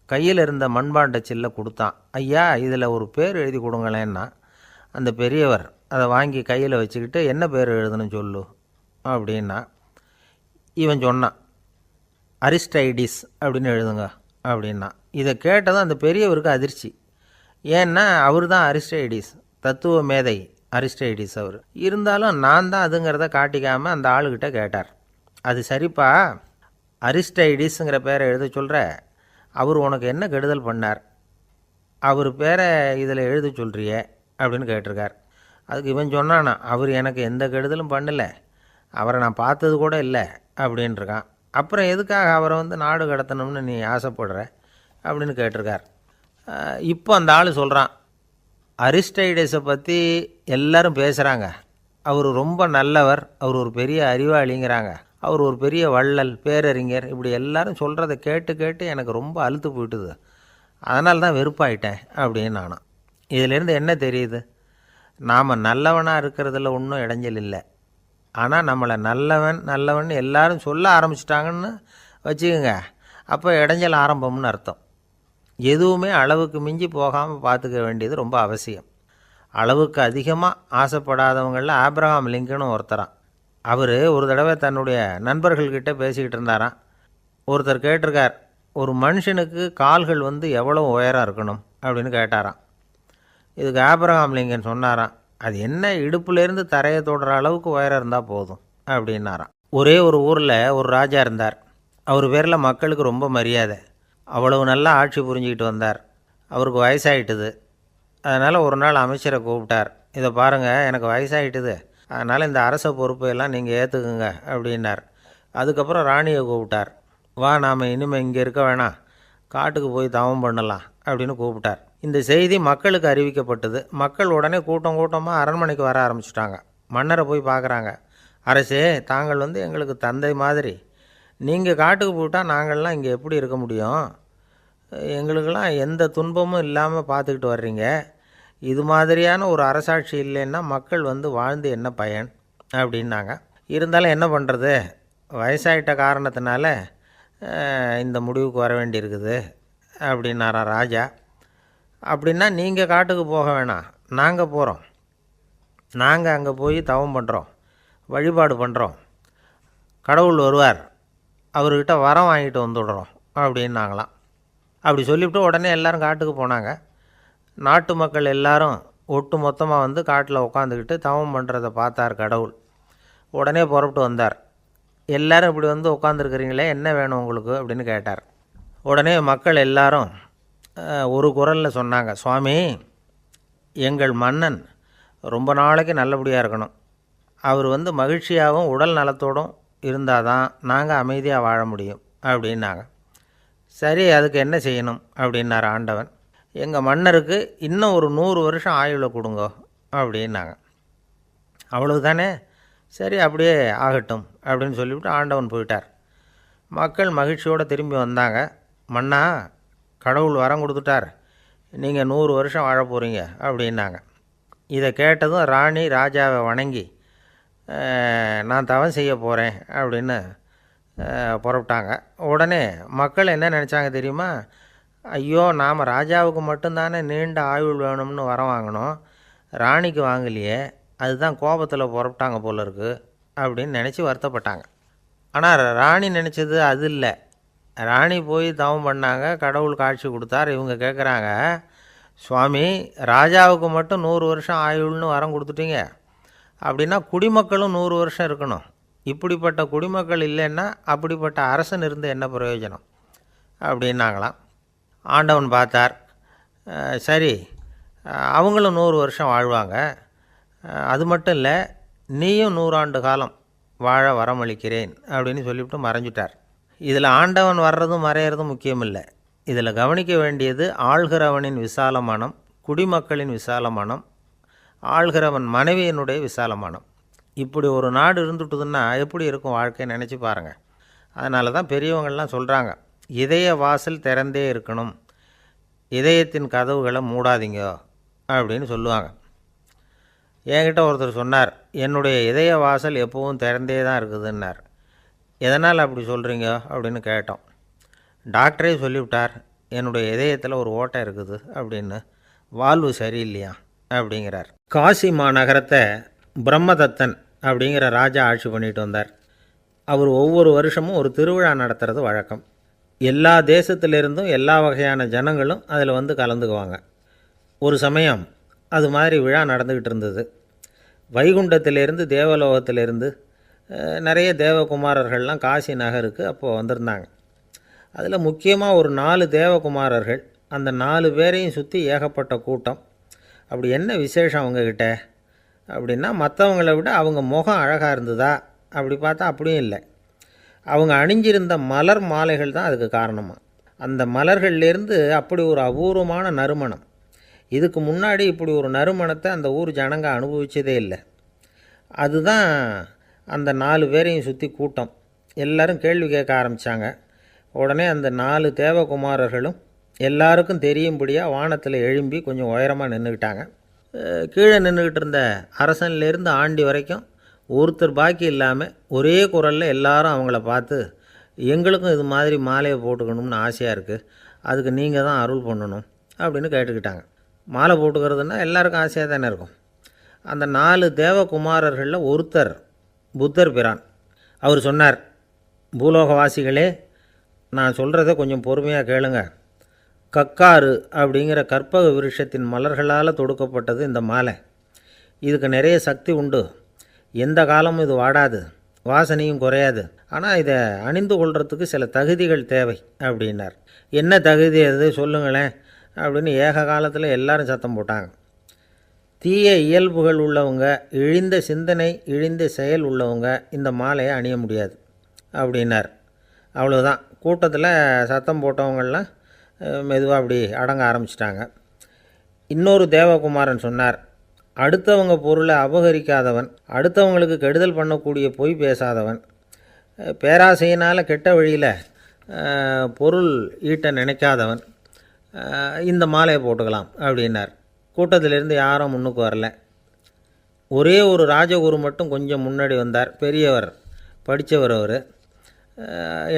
கையில் இருந்த மண்பாண்ட சில்லை கொடுத்தான். ஐயா, இதில் ஒரு பேர் எழுதி கொடுங்களேன்னா. அந்த பெரியவர் அதை வாங்கி கையில் வச்சுக்கிட்டு, என்ன பேர் எழுதணும் சொல்லு அப்படின்னா. இவன் சொன்னான், அரிஸ்டைடிஸ் அப்படின்னு எழுதுங்க அப்படின்னா. இதை கேட்டதும் அந்த பெரியவருக்கு அதிர்ச்சி. ஏன்னா அவர் தான் அரிஸ்டைடிஸ், தத்துவ மேதை அரிஸ்டைடிஸ் அவர். இருந்தாலும் நான் தான் அதுங்கிறத காட்டிக்காமல் அந்த ஆளுகிட்ட கேட்டார். அது சரிப்பா, அரிஸ்டைடிஸுங்கிற பேரை எழுத சொல்கிற, அவர் உனக்கு என்ன கெடுதல் பண்ணார்? அவர் பேரை இதில் எழுத சொல்கிறியே அப்படின்னு கேட்டிருக்கார். அதுக்கு இவன் சொன்னானா, அவர் எனக்கு எந்த கெடுதலும் பண்ணலை, அவரை நான் பார்த்தது கூட இல்லை அப்படின்ட்டுருக்கான். அப்புறம் எதுக்காக அவரை நாடு கடத்தணும்னு நீ ஆசைப்படுற அப்படின்னு கேட்டிருக்கார். இப்போ அந்த ஆள் சொல்கிறான், அரிஸ்டைடஸை பற்றி எல்லாரும் பேசுகிறாங்க, அவர் ரொம்ப நல்லவர், அவர் ஒரு பெரிய அறிவாளிங்கிறாங்க, அவர் ஒரு பெரிய வள்ளல், பேரறிஞர், இப்படி எல்லாரும் சொல்கிறத கேட்டு கேட்டு எனக்கு ரொம்ப அலுத்து போயிட்டுது, அதனால தான் வெறுப்பாயிட்டேன் அப்படின்னு நானும். இதிலேருந்து என்ன தெரியுது? நாம் நல்லவனாக இருக்கிறதுல ஒன்றும் இடைஞ்சல் இல்லை. ஆனால் நம்மளை நல்லவன் நல்லவன் எல்லாரும் சொல்ல ஆரம்பிச்சிட்டாங்கன்னு வச்சுக்கோங்க, அப்போ இடைஞ்சல் ஆரம்பம்னு அர்த்தம். எதுவுமே அளவுக்கு மிஞ்சி போகாமல் பார்த்துக்க வேண்டியது ரொம்ப அவசியம். அளவுக்கு அதிகமாக ஆசைப்படாதவங்களில் ஆப்ரஹாம் லிங்கனும் ஒருத்தரான். அவர் ஒரு தடவை தன்னுடைய நண்பர்கள்கிட்ட பேசிக்கிட்டு இருந்தாராம். ஒருத்தர் கேட்டிருக்கார், ஒரு மனுஷனுக்கு கால்கள் எவ்வளோ உயரம் இருக்கணும் அப்படின்னு கேட்டாராம். இதுக்கு ஆப்ரஹாம் லிங்கன் சொன்னாராம், அது என்ன, இடுப்புலேருந்து தரையை தொடுற அளவுக்கு உயரம் இருந்தால் போதும் அப்படின்னாராம். ஒரே ஒரு ஊரில் ஒரு ராஜா இருந்தார். அவர் பேரில் மக்களுக்கு ரொம்ப மரியாதை. அவ்வளவு நல்லா ஆட்சி புரிஞ்சிக்கிட்டு வந்தார். அவருக்கு வயசாகிட்டுது. அதனால் ஒரு நாள் அமைச்சரை கூப்பிட்டார். இதை பாருங்கள், எனக்கு வயசாகிட்டுது, அதனால் இந்த அரச பொறுப்பையெல்லாம் நீங்கள் ஏற்றுக்குங்க அப்படின்னார். அதுக்கப்புறம் ராணியை கூப்பிட்டார். வா, நாம் இனிமேல் இங்கே இருக்க வேணாம், காட்டுக்கு போய் தவம் பண்ணலாம் அப்படின்னு கூப்பிட்டார். இந்த செய்தி மக்களுக்கு அறிவிக்கப்பட்டது. மக்கள் உடனே கூட்டம் கூட்டமாக அரண்மனைக்கு வர ஆரம்பிச்சிட்டாங்க. மன்னரை போய் பார்க்குறாங்க. அரசே, தாங்கள் எங்களுக்கு தந்தை மாதிரி, நீங்கள் காட்டுக்கு போயிட்டால் நாங்கள்லாம் இங்கே எப்படி இருக்க முடியும்? எங்களுக்கெல்லாம் எந்த துன்பமும் இல்லாமல் பார்த்துக்கிட்டு வர்றீங்க. இது மாதிரியான ஒரு அரசாட்சி இல்லைன்னா மக்கள் வாழ்ந்து என்ன பயன் அப்படின்னாங்க. இருந்தாலும் என்ன பண்ணுறது, வயசாயிட்ட காரணத்தினால இந்த முடிவுக்கு வர வேண்டியிருக்குது அப்படின்னாராம் ராஜா. அப்படின்னா நீங்கள் காட்டுக்கு போக வேணாம், நாங்கள் போகிறோம். நாங்கள் அங்கே போய் தவம் பண்ணுறோம், வழிபாடு பண்ணுறோம், கடவுள் வருவார், அவர்கிட்ட வரம் வாங்கிட்டு வந்துடுறோம் அப்படின்னாங்களாம். அப்படி சொல்லிவிட்டு உடனே எல்லோரும் காட்டுக்கு போனாங்க. நாட்டு மக்கள் எல்லாரும் ஒட்டு மொத்தமாக காட்டில் உட்காந்துக்கிட்டு தவம் பண்ணுறதை பார்த்தார் கடவுள். உடனே புறப்பட்டு வந்தார். எல்லோரும் இப்படி உட்காந்துருக்குறீங்களே, என்ன வேணும் உங்களுக்கு அப்படின்னு கேட்டார். உடனே மக்கள் எல்லாரும் ஒரு குரலில் சொன்னாங்க, சுவாமி, எங்கள் மன்னன் ரொம்ப நாளைக்கு நல்லபடியாக இருக்கணும், அவர் மகிழ்ச்சியாகவும் உடல் நலத்தோடும் இருந்தால் தான் நாங்கள் அமைதியாக வாழ முடியும் அப்படின்னாங்க. சரி, அதுக்கு என்ன செய்யணும் அப்படின்னார் ஆண்டவன். எங்கள் மன்னருக்கு இன்னும் ஒரு 100 வருஷம் ஆயுளை கொடுங்க அப்படின்னாங்க. அவ்வளவு தானே, சரி அப்படியே ஆகட்டும் அப்படின்னு சொல்லிவிட்டு ஆண்டவன் போயிட்டார். மக்கள் மகிழ்ச்சியோடு திரும்பி வந்தாங்க. மன்னா, கடவுள் வரம் கொடுத்துட்டார், நீங்கள் 100 வருஷம் வாழ போகிறீங்க அப்படின்னாங்க. இதை கேட்டதும் ராணி ராஜாவை வணங்கி, நான் தவம் செய்ய போகிறேன் அப்படின்னு புறப்பட்டாங்க. உடனே மக்கள் என்ன நினச்சாங்க தெரியுமா? ஐயோ, நாம் ராஜாவுக்கு மட்டும்தானே நீண்ட ஆயுள் வேணும்னு வரம் வாங்கினோம், ராணிக்கு வாங்கலையே, அதுதான் கோபத்தில் புறப்பட்டாங்க போல இருக்குது அப்படின்னு நினச்சி வருத்தப்பட்டாங்க. ஆனால் ராணி நினச்சது அது இல்லை. ராணி போய் தவம் பண்ணாங்க, கடவுள் காட்சி கொடுத்தார். இவங்க கேட்குறாங்க, சுவாமி, ராஜாவுக்கு மட்டும் 100 வருஷம் ஆயுள்னு வரம் கொடுத்துட்டீங்க, அப்படின்னா குடிமக்களும் 100 வருஷம் இருக்கணும். இப்படிப்பட்ட குடிமக்கள் இல்லைன்னா அப்படிப்பட்ட அரசன் இருந்து என்ன பிரயோஜனம் அப்படின்னாங்களாம். ஆண்டவன் பார்த்தார், சரி அவங்களும் 100 வருஷம் வாழ்வாங்க, அது மட்டும் இல்லை நீயும் 100 ஆண்டு காலம் வாழ வரமளிக்கிறேன் அப்படின்னு சொல்லிவிட்டு மறைஞ்சிட்டார். இதில் ஆண்டவன் வர்றதும் மறையிறதும் முக்கியம் இல்லை. இதில் கவனிக்க வேண்டியது ஆள்கிறவனின் விசால மனம், குடிமக்களின் விசால மனம், ஆள்கிறவன் மனைவியினுடைய விசால மனம். இப்படி ஒரு நாடு இருந்துட்டுதுன்னா எப்படி இருக்கும் வாழ்க்கையை நினச்சி பாருங்கள். அதனால தான் பெரியவங்கள்லாம் சொல்கிறாங்க, இதய வாசல் திறந்தே இருக்கணும், இதயத்தின் கதவுகளை மூடாதீங்க அப்படின்னு சொல்லுவாங்க. என்கிட்ட ஒருத்தர் சொன்னார், என்னுடைய இதய வாசல் எப்பவும் திறந்தே தான் இருக்குதுன்னார். எதனால் அப்படி சொல்கிறீங்க அப்படின்னு கேட்டோம். டாக்டரே சொல்லிவிட்டார், என்னுடைய இதயத்தில் ஒரு ஓட்டை இருக்குது அப்படின்னு, வால்வு சரியில்லையா அப்படிங்கிறார். காசி மாநகரத்தை பிரம்மதத்தன் அப்படிங்கிற ராஜா ஆட்சி பண்ணிட்டு வந்தார். அவர் ஒவ்வொரு வருஷமும் ஒரு திருவிழா நடத்துறது வழக்கம். எல்லா தேசத்திலிருந்தும் எல்லா வகையான ஜனங்களும் அதில் வந்து கலந்துக்குவாங்க. ஒரு சமயம் அது மாதிரி விழா நடந்துக்கிட்டு இருந்தது. வைகுண்டத்திலேருந்து தேவலோகத்திலேருந்து நிறைய தேவகுமாரர்கள்லாம் காசி நகருக்கு அப்போது வந்திருந்தாங்க. அதில் முக்கியமாக ஒரு 4 தேவகுமாரர்கள், அந்த 4 பேரையும் சுற்றி ஏகப்பட்ட கூட்டம். அப்படி என்ன விசேஷம் அவங்கக்கிட்ட அப்படின்னா, மற்றவங்கள விட அவங்க முகம் அழகாக இருந்ததா அப்படி பார்த்தா அப்படியும் இல்லை. அவங்க அணிஞ்சிருந்த மலர் மாலைகள் தான் அதுக்கு காரணமாக. அந்த மலர்கள்லேருந்து அப்படி ஒரு அபூர்வமான நறுமணம். இதுக்கு முன்னாடி இப்படி ஒரு நறுமணத்தை அந்த ஊர் ஜனங்க அனுபவிச்சதே இல்லை. அதுதான் அந்த 4 பேரையும் சுற்றி கூட்டம். எல்லோரும் கேள்வி கேட்க ஆரம்பித்தாங்க. உடனே அந்த 4 தேவகுமாரர்களும் எல்லாருக்கும் தெரியும்படியாக வானத்தில் எழும்பி கொஞ்சம் உயரமாக நின்றுக்கிட்டாங்க. கீழே நின்றுக்கிட்டு இருந்த அரசன்லேருந்து ஆண்டி வரைக்கும் ஒருத்தர் பாக்கி இல்லாமல் ஒரே குரலில் எல்லாரும் அவங்கள பார்த்து, எங்களுக்கும் இது மாதிரி மாலையை போட்டுக்கணும்னு ஆசையாக இருக்குது, அதுக்கு நீங்கள் தான் அருள் பண்ணணும் அப்படின்னு கேட்டுக்கிட்டாங்க. மாலை போட்டுக்கிறதுனா எல்லாருக்கும் ஆசையாக தானே இருக்கும். அந்த 4 தேவகுமாரர்களில் ஒருத்தர் புத்தர் பிரான். அவர் சொன்னார், பூலோகவாசிகளே, நான் சொல்கிறத கொஞ்சம் பொறுமையாக கேளுங்க. கக்காரு அப்படிங்கிற கற்பக விருஷத்தின் மலர்களால் தொடுக்கப்பட்டது இந்த மாலை. இதுக்கு நிறைய சக்தி உண்டு, எந்த காலமும் இது வாடாது, வாசனையும் குறையாது. ஆனால் இதை அணிந்து கொள்கிறதுக்கு சில தகுதிகள் தேவை அப்படின்னார். என்ன தகுதி அது சொல்லுங்களேன் அப்படின்னு ஏக காலத்தில் எல்லாரும் சத்தம் போட்டாங்க. தீய இயல்புகள் உள்ளவங்க, இழிந்த சிந்தனை, இழிந்த செயல் உள்ளவங்க இந்த மாலையை அணிய முடியாது அப்படின்னார். அவ்வளோதான். கூட்டத்தில் சத்தம் போட்டவங்கள்லாம் மெதுவாக அப்படி அடங்க ஆரம்பிச்சிட்டாங்க. இன்னொரு தேவகுமாரன் சொன்னார், அடுத்தவங்க பொருளை அபகரிக்காதவன், அடுத்தவங்களுக்கு கெடுதல் பண்ணக்கூடிய பொய் பேசாதவன், பேராசையினால் கெட்ட வழியில் பொருள் ஈட்ட நினைக்காதவன் இந்த மாலையை போட்டுக்கலாம் அப்படின்னார். கூட்டத்திலிருந்து யாரும் முன்னுக்கு வரல. ஒரே ஒரு ராஜகுரு மட்டும் கொஞ்சம் முன்னாடி வந்தார். பெரியவர், படித்தவர் அவர்.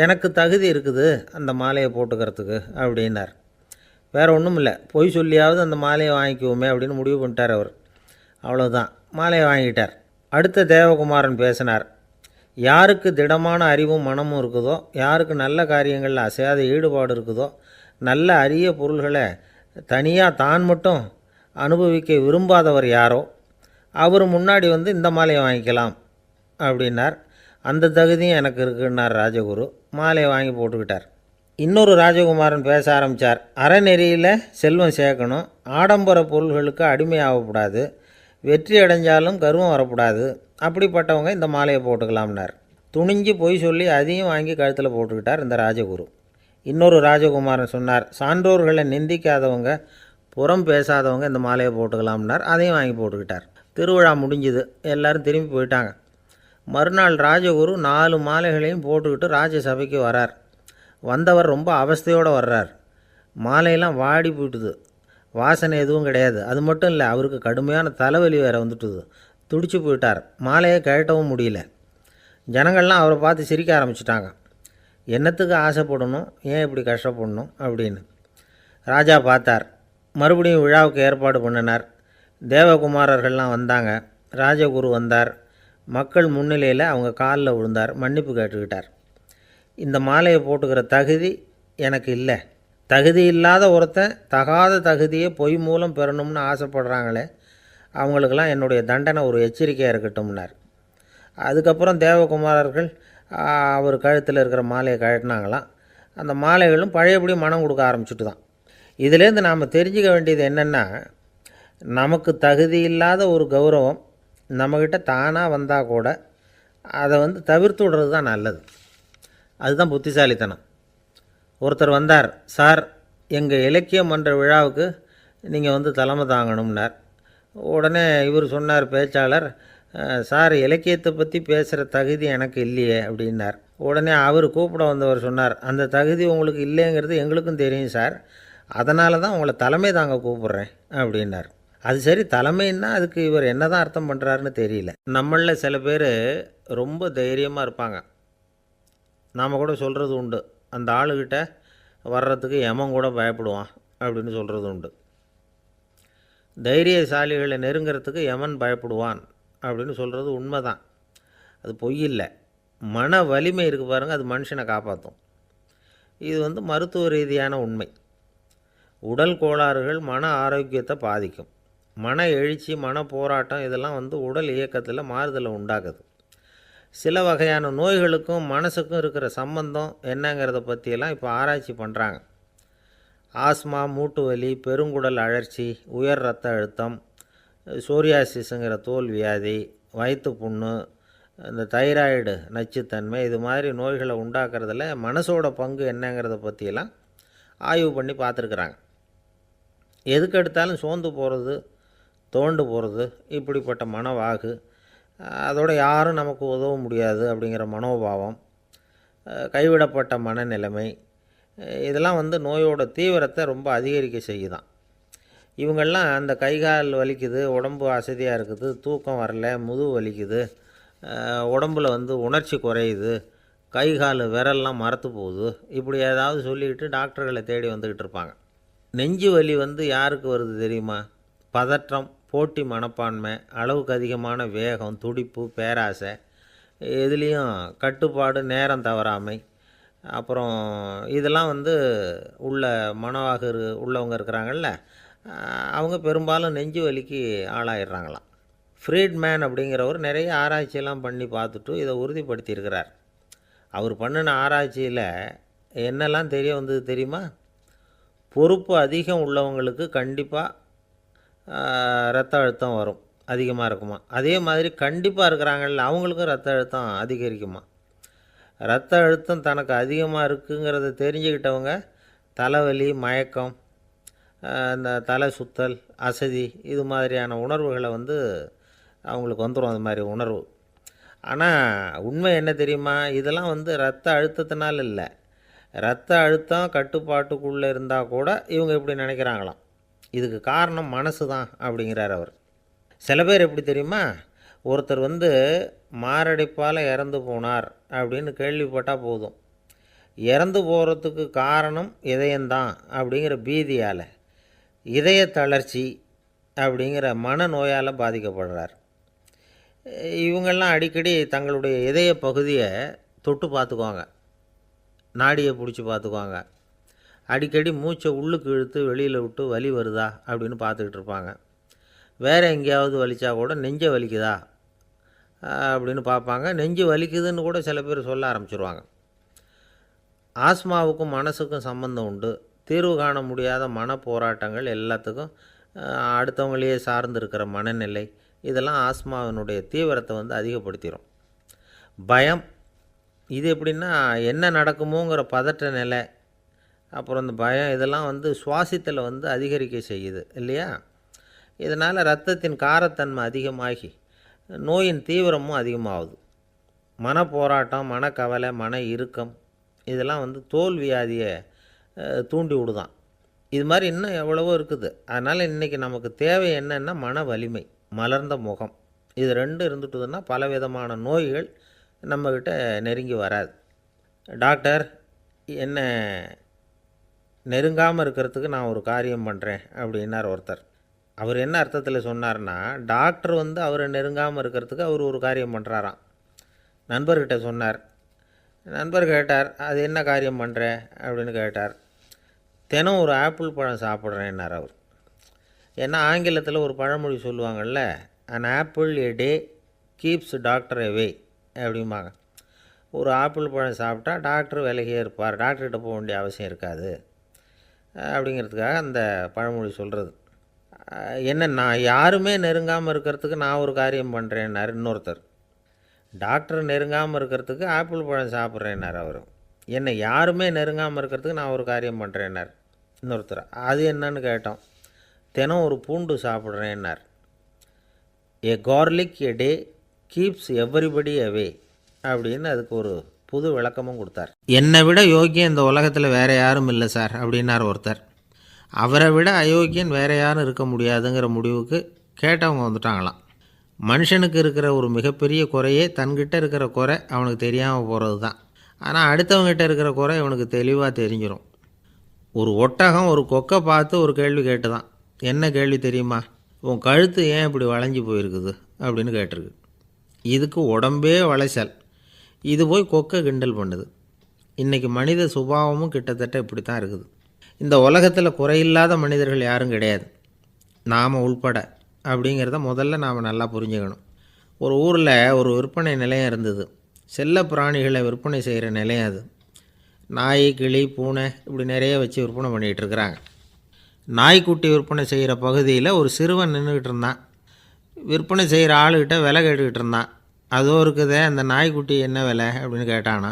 எனக்கு தகுதி இருக்குது அந்த மாலையை போட்டுக்கிறதுக்கு அப்படின்னார். வேறு ஒன்றும் இல்லை, பொய் சொல்லியாவது அந்த மாலையை வாங்கிக்குவோமே அப்படின்னு முடிவு பண்ணிட்டார் அவர். அவ்வளோதான், மாலையை வாங்கிட்டார். அடுத்த தேவகுமாரன் பேசினார். யாருக்கு திடமான அறிவும் மனமும் இருக்குதோ, யாருக்கு நல்ல காரியங்களில் அசையாத ஈடுபாடு இருக்குதோ, நல்ல அரிய பொருள்களை தனியாக தான் மட்டும் அனுபவிக்க விரும்பாதவர் யாரோ அவர் முன்னாடி வந்து இந்த மாலையை வாங்கிக்கலாம் அப்படின்னார். அந்த தகுதியும் எனக்கு இருக்குன்னார் ராஜகுரு. மாலையை வாங்கி போட்டுக்கிட்டார். இன்னொரு ராஜகுமாரன் பேச ஆரம்பித்தார். அறநெறியில் செல்வம் சேர்க்கணும், ஆடம்பர பொருள்களுக்கு அடிமையாகக்கூடாது, வெற்றி அடைஞ்சாலும் கர்வம் வரக்கூடாது, அப்படிப்பட்டவங்க இந்த மாலையை போட்டுக்கலாம்னார். துணிஞ்சு பொய் சொல்லி அதையும் வாங்கி கழுத்தில் போட்டுக்கிட்டார் இந்த ராஜகுரு. இன்னொரு ராஜகுமாரன் சொன்னார், சான்றோர்களை நிந்திக்காதவங்க, புறம் பேசாதவங்க இந்த மாலையை போட்டுக்கலாம்னார். அதையும் வாங்கி போட்டுக்கிட்டார். திருவிழா முடிஞ்சுது, எல்லோரும் திரும்பி போயிட்டாங்க. மறுநாள் ராஜகுரு 4 மாலைகளையும் போட்டுக்கிட்டு ராஜசபைக்கு வரார். வந்தவர் ரொம்ப அவஸ்தையோடு வர்றார். மாலையெல்லாம் வாடி போயிட்டுது, வாசனை எதுவும் கிடையாது. அது மட்டும் இல்லை, அவருக்கு கடுமையான தலைவலி வேறு வந்துட்டுது. துடிச்சு போயிட்டார். மாலையை கழட்டவும் முடியல. ஜனங்கள்லாம் அவரை பார்த்து சிரிக்க ஆரம்பிச்சிட்டாங்க. என்னத்துக்கு ஆசைப்படணும், ஏன் இப்படி கஷ்டப்படணும் அப்படின்னு. ராஜா பார்த்தார். மறுபடியும் விழாவுக்கு ஏற்பாடு பண்ணினார். தேவகுமாரர்கள்லாம் வந்தாங்க. ராஜகுரு வந்தார். மக்கள் முன்னிலையில் அவங்க காலில் விழுந்தார், மன்னிப்பு கேட்டுக்கிட்டார். இந்த மாலையை போட்டுக்கிற தகுதி எனக்கு இல்லை. தகுதி இல்லாத ஒருத்தன் தகாத தகுதியை பொய் மூலம் பெறணும்னு ஆசைப்படுறாங்களே, அவங்களுக்கெல்லாம் என்னுடைய தண்டனை ஒரு எச்சரிக்கையாக இருக்கட்டும்னார். அதுக்கப்புறம் தேவகுமாரர்கள் அவர் கழுத்தில் இருக்கிற மாலையை கழட்டினாங்களாம். அந்த மாலைகளும் பழையபடி மனம் கொடுக்க ஆரம்பிச்சுட்டு தான். இதிலேருந்து நாம் தெரிஞ்சுக்க வேண்டியது என்னென்னா, நமக்கு தகுதி இல்லாத ஒரு கௌரவம் நம்மக்கிட்ட தானாக வந்தால் கூட அதை வந்து தவிர்த்து விடுறது தான் நல்லது. அதுதான் புத்திசாலித்தனம். ஒருத்தர் வந்தார், சார் எங்கள் இலக்கிய மன்ற விழாவுக்கு நீங்கள் வந்து தலைமை தாங்கணும்னார். உடனே இவர் சொன்னார், பேச்சாளர், சார் இலக்கியத்தை பற்றி பேசுகிற தகுதி எனக்கு இல்லையே அப்படின்னார். உடனே அவர் கூப்பிட வந்தவர் சொன்னார், அந்த தகுதி உங்களுக்கு இல்லைங்கிறது எங்களுக்கும் தெரியும் சார், அதனால தான் உங்களை தலைமை தாங்க கூப்பிட்றேன் அப்படின்னார். அது சரி, தலைமைன்னா அதுக்கு இவர் என்ன தான் அர்த்தம் பண்ணுறாருன்னு தெரியல. நம்மளில் சில பேர் ரொம்ப தைரியமாக இருப்பாங்க. நாம் கூட சொல்கிறது உண்டு, அந்த ஆளுகிட்ட வர்றதுக்கு யமன் கூட பயப்படுவான் அப்படின்னு சொல்கிறது உண்டு. தைரியசாலிகளை நெருங்கிறதுக்கு யமன் பயப்படுவான் அப்படின்னு சொல்கிறது உண்மை தான். அது பொய் இல்லை. மன வலிமை இருக்குது பாருங்கள், அது மனுஷனை காப்பாற்றும். இது வந்து மருத்துவ ரீதியான உண்மை. உடல் கோளாறுகள் மன ஆரோக்கியத்தை பாதிக்கும். மன எழுச்சி, மன போராட்டம் இதெல்லாம் வந்து உடல் இயக்கத்தில் மாறுதலை உண்டாக்குது. சில வகையான நோய்களுக்கும் மனசுக்கும் இருக்கிற சம்பந்தம் என்னங்கிறத பற்றியெல்லாம் இப்போ ஆராய்ச்சி பண்ணுறாங்க. ஆஸ்மா, மூட்டு வலி, பெருங்குடல் அழற்சி, உயர் இரத்த அழுத்தம், சோரியாசிஸுங்கிற தோல் வியாதி, வயிற்று புண்ணு, இந்த தைராய்டு நச்சுத்தன்மை, இது மாதிரி நோய்களை உண்டாக்குறதுல மனசோட பங்கு என்னங்கிறத பற்றியெல்லாம் ஆய்வு பண்ணி பார்த்துருக்குறாங்க. எதுக்கு எடுத்தாலும் சோர்ந்து போகிறது, தோண்டு போகிறது, இப்படிப்பட்ட மனவாகு, அதோட யாரும் நமக்கு உதவ முடியாது அப்படிங்கிற மனோபாவம், கைவிடப்பட்ட மனநிலைமை, இதெல்லாம் வந்து நோயோட தீவிரத்தை ரொம்ப அதிகரிக்க செய்யுதான். இவங்கெல்லாம் அந்த கைகால் வலிக்குது, உடம்பு அசதியாக இருக்குது, தூக்கம் வரல, முதுகு வலிக்குது, உடம்பில் வந்து உணர்ச்சி குறையுது, கைகால் விரல்லாம் மரத்து போகுது, இப்படி ஏதாவது சொல்லிக்கிட்டு டாக்டர்களை தேடி வந்துக்கிட்டு இருப்பாங்க. நெஞ்சு வலி வந்து யாருக்கு வருது தெரியுமா? பதற்றம், போட்டி மனப்பான்மை, அளவுக்கு அதிகமான வேகம், துடிப்பு, பேராசை, எதுலேயும் கட்டுப்பாடு, நேரம் தவறாமை, அப்புறம் இதெல்லாம் வந்து உள்ள மனவாக உள்ளவங்க இருக்கிறாங்கல்ல, அவங்க பெரும்பாலும் நெஞ்சு வலிக்கு ஆளாயிடுறாங்களாம். ஃப்ரீட்மேன் அப்படிங்கிறவர் நிறைய ஆராய்ச்சியெல்லாம் பண்ணி பார்த்துட்டு இதை உறுதிப்படுத்தியிருக்கிறார். அவர் பண்ணின ஆராய்ச்சியில் என்னெல்லாம் தெரிய வந்தது தெரியுமா? பொறுப்பு அதிகம் உள்ளவங்களுக்கு கண்டிப்பாக இரத்த அழுத்தம் வரும், அதிகமாக இருக்குமா. அதே மாதிரி கண்டிப்பாக இருக்கிறாங்கல்ல, அவங்களுக்கும் இரத்த அழுத்தம் அதிகரிக்குமா. இரத்த அழுத்தம் தனக்கு அதிகமாக இருக்குங்கிறத தெரிஞ்சுக்கிட்டவங்க தலைவலி, மயக்கம், இந்த தலை சுத்தல், அசதி, இது மாதிரியான உணர்வுகளை வந்து அவங்களுக்கு வந்துடும், அது மாதிரி உணர்வு. ஆனால் உண்மை என்ன தெரியுமா? இதெல்லாம் வந்து இரத்த அழுத்தத்தினால இல்லை, இரத்த அழுத்தம் கட்டுப்பாட்டுக்குள்ளே இருந்தால் கூட இவங்க இப்படி நினைக்கிறாங்களாம். இதுக்கு காரணம் மனசு தான் அப்படிங்கிறார் அவர். சில பேர் எப்படி தெரியுமா? ஒருத்தர் வந்து மாரடைப்பால் இறந்து போனார் அப்படின்னு கேள்விப்பட்டால் போதும், இறந்து போகிறதுக்கு காரணம் இதயம்தான் அப்படிங்கிற பீதியால், இதய தளர்ச்சி அப்படிங்கிற மனநோயால் பாதிக்கப்படுறார். இவங்கெல்லாம் அடிக்கடி தங்களுடைய இதய பகுதியை தொட்டு பார்த்துக்குவாங்க, நாடியை பிடிச்சி பார்த்துக்குவாங்க, அடிக்கடி மூச்சை உள்ளுக்கு இழுத்து வெளியில் விட்டு வலி வருதா அப்படின்னு பார்த்துக்கிட்டு இருப்பாங்க. வேறு எங்கேயாவது வலிச்சா கூட நெஞ்சை வலிக்குதா அப்படின்னு பார்ப்பாங்க. நெஞ்சு வலிக்குதுன்னு கூட சில பேர் சொல்ல ஆரம்பிச்சிருவாங்க. ஆஸ்மாவுக்கும் மனசுக்கும் சம்பந்தம் உண்டு. தீர்வு காண முடியாத மன போராட்டங்கள் எல்லாத்துக்கும் அடுத்தவங்களையே சார்ந்து இருக்கிற மனநிலை, இதெல்லாம் ஆஸ்மாவினுடைய தீவிரத்தை வந்து அதிகப்படுத்திடும். பயம், இது எப்படின்னா என்ன நடக்குமோங்கிற பதற்ற நிலை, அப்புறம் இந்த பயம், இதெல்லாம் வந்து சுவாசித்தலை வந்து அதிகரிக்க செய்யுது இல்லையா. இதனால் இரத்தத்தின் காரத்தன்மை அதிகமாகி நோயின் தீவிரமும் அதிகமாகுது. மன போராட்டம், மனக்கவலை, மன இறுக்கம், இதெல்லாம் வந்து தோல் வியாதியை தூண்டி விடுதான். இது மாதிரி இன்னும் எவ்வளவோ இருக்குது. அதனால் இன்றைக்கி நமக்கு தேவை என்னென்னா மன வலிமை, மலர்ந்த முகம், இது ரெண்டு இருந்துட்டுதுன்னா பலவிதமான நோய்கள் நம்மக்கிட்ட நெருங்கி வராது. டாக்டர் என்ன நெருங்காமல் இருக்கிறதுக்கு நான் ஒரு காரியம் பண்ணுறேன் அப்படின்னார் ஒருத்தர். அவர் என்ன அர்த்தத்தில் சொன்னார்னா, டாக்டர் வந்து அவரை நெருங்காமல் இருக்கிறதுக்கு அவர் ஒரு காரியம் பண்ணுறாராம். நண்பர்கிட்ட சொன்னார். நண்பர் கேட்டார், அது என்ன காரியம் பண்ணுற அப்படின்னு கேட்டார். தினம் ஒரு ஆப்பிள் பழம் சாப்பிட்றேன்னார் அவர். ஏன்னா ஆங்கிலத்தில் ஒரு பழமொழி சொல்லுவாங்கள்ல, an apple a day keeps doctor away அப்படிம்பாங்க. ஒரு ஆப்பிள் பழம் சாப்பிட்டா டாக்டர் விலகியே இருப்பார், டாக்டர்கிட்ட போக வேண்டிய அவசியம் இருக்காது. அப்படிங்கிறதுக்காக அந்த பழமொழி சொல்கிறது. என்ன, நான் யாருமே நெருங்காமல் இருக்கிறதுக்கு நான் ஒரு காரியம் பண்ணுறேன்னார் இன்னொருத்தர். டாக்டர் நெருங்காமல் இருக்கிறதுக்கு ஆப்பிள் பழம் சாப்பிட்றேன்னார் அவர். என்னை யாருமே நெருங்காமல் இருக்கிறதுக்கு நான் ஒரு காரியம் பண்ணுறேன்னார் இன்னொருத்தர். அது என்னன்னு கேட்டோம். தினம் ஒரு பூண்டு சாப்பிட்றேன்னார். ஏ கார்லிக் எ டே கீப்ஸ் எவ்ரிபடி அவே அப்படின்னு அதுக்கு ஒரு புது விளக்கமும் கொடுத்தார். என்னை விட யோக்கியம் இந்த உலகத்தில் வேறு யாரும் இல்லை சார் அப்படின்னார் ஒருத்தர். அவரை விட அயோக்கியன் வேறு யாரும் இருக்க முடியாதுங்கிற முடிவுக்கு கேட்டவங்க வந்துட்டாங்களாம். மனுஷனுக்கு இருக்கிற ஒரு மிகப்பெரிய குறையே தன்கிட்ட இருக்கிற குறை அவனுக்கு தெரியாமல் போகிறது தான். ஆனால் அடுத்தவங்ககிட்ட இருக்கிற குறை இவனுக்கு தெளிவாக தெரிஞ்சிடும். ஒரு ஒட்டகம் ஒரு கொக்கை பார்த்து ஒரு கேள்வி கேட்டு தான். என்ன கேள்வி தெரியுமா? உன் கழுத்து ஏன் இப்படி வளைஞ்சி போயிருக்குது அப்படின்னு கேட்டிருக்கு. இதுக்கு உடம்பே வளைச்சல். இது போய் கொக்கை கிண்டல் பண்ணுது. இன்றைக்கி மனித சுபாவமும் கிட்டத்தட்ட இப்படி தான் இருக்குது. இந்த உலகத்தில் குறையில்லாத மனிதர்கள் யாரும் கிடையாது, நாம் உள்பட. அப்படிங்கிறத முதல்ல நாம் நல்லா புரிஞ்சுக்கணும். ஒரு ஊரில் ஒரு விற்பனை நிலையம் இருந்தது. செல்ல பிராணிகளை விற்பனை செய்கிற நிலையம் அது. நாய், கிளி, பூனை இப்படி நிறைய வச்சு விற்பனை பண்ணிகிட்ருக்குறாங்க. நாய்க்குட்டி விற்பனை செய்கிற பகுதியில் ஒரு சிறுவன் நின்றுக்கிட்டு இருந்தான். விற்பனை செய்கிற ஆளுகிட்ட விலை கேட்டுக்கிட்டு இருந்தான். அதோ இருக்குதே அந்த நாய்க்குட்டி என்ன விலை அப்படின்னு கேட்டானா.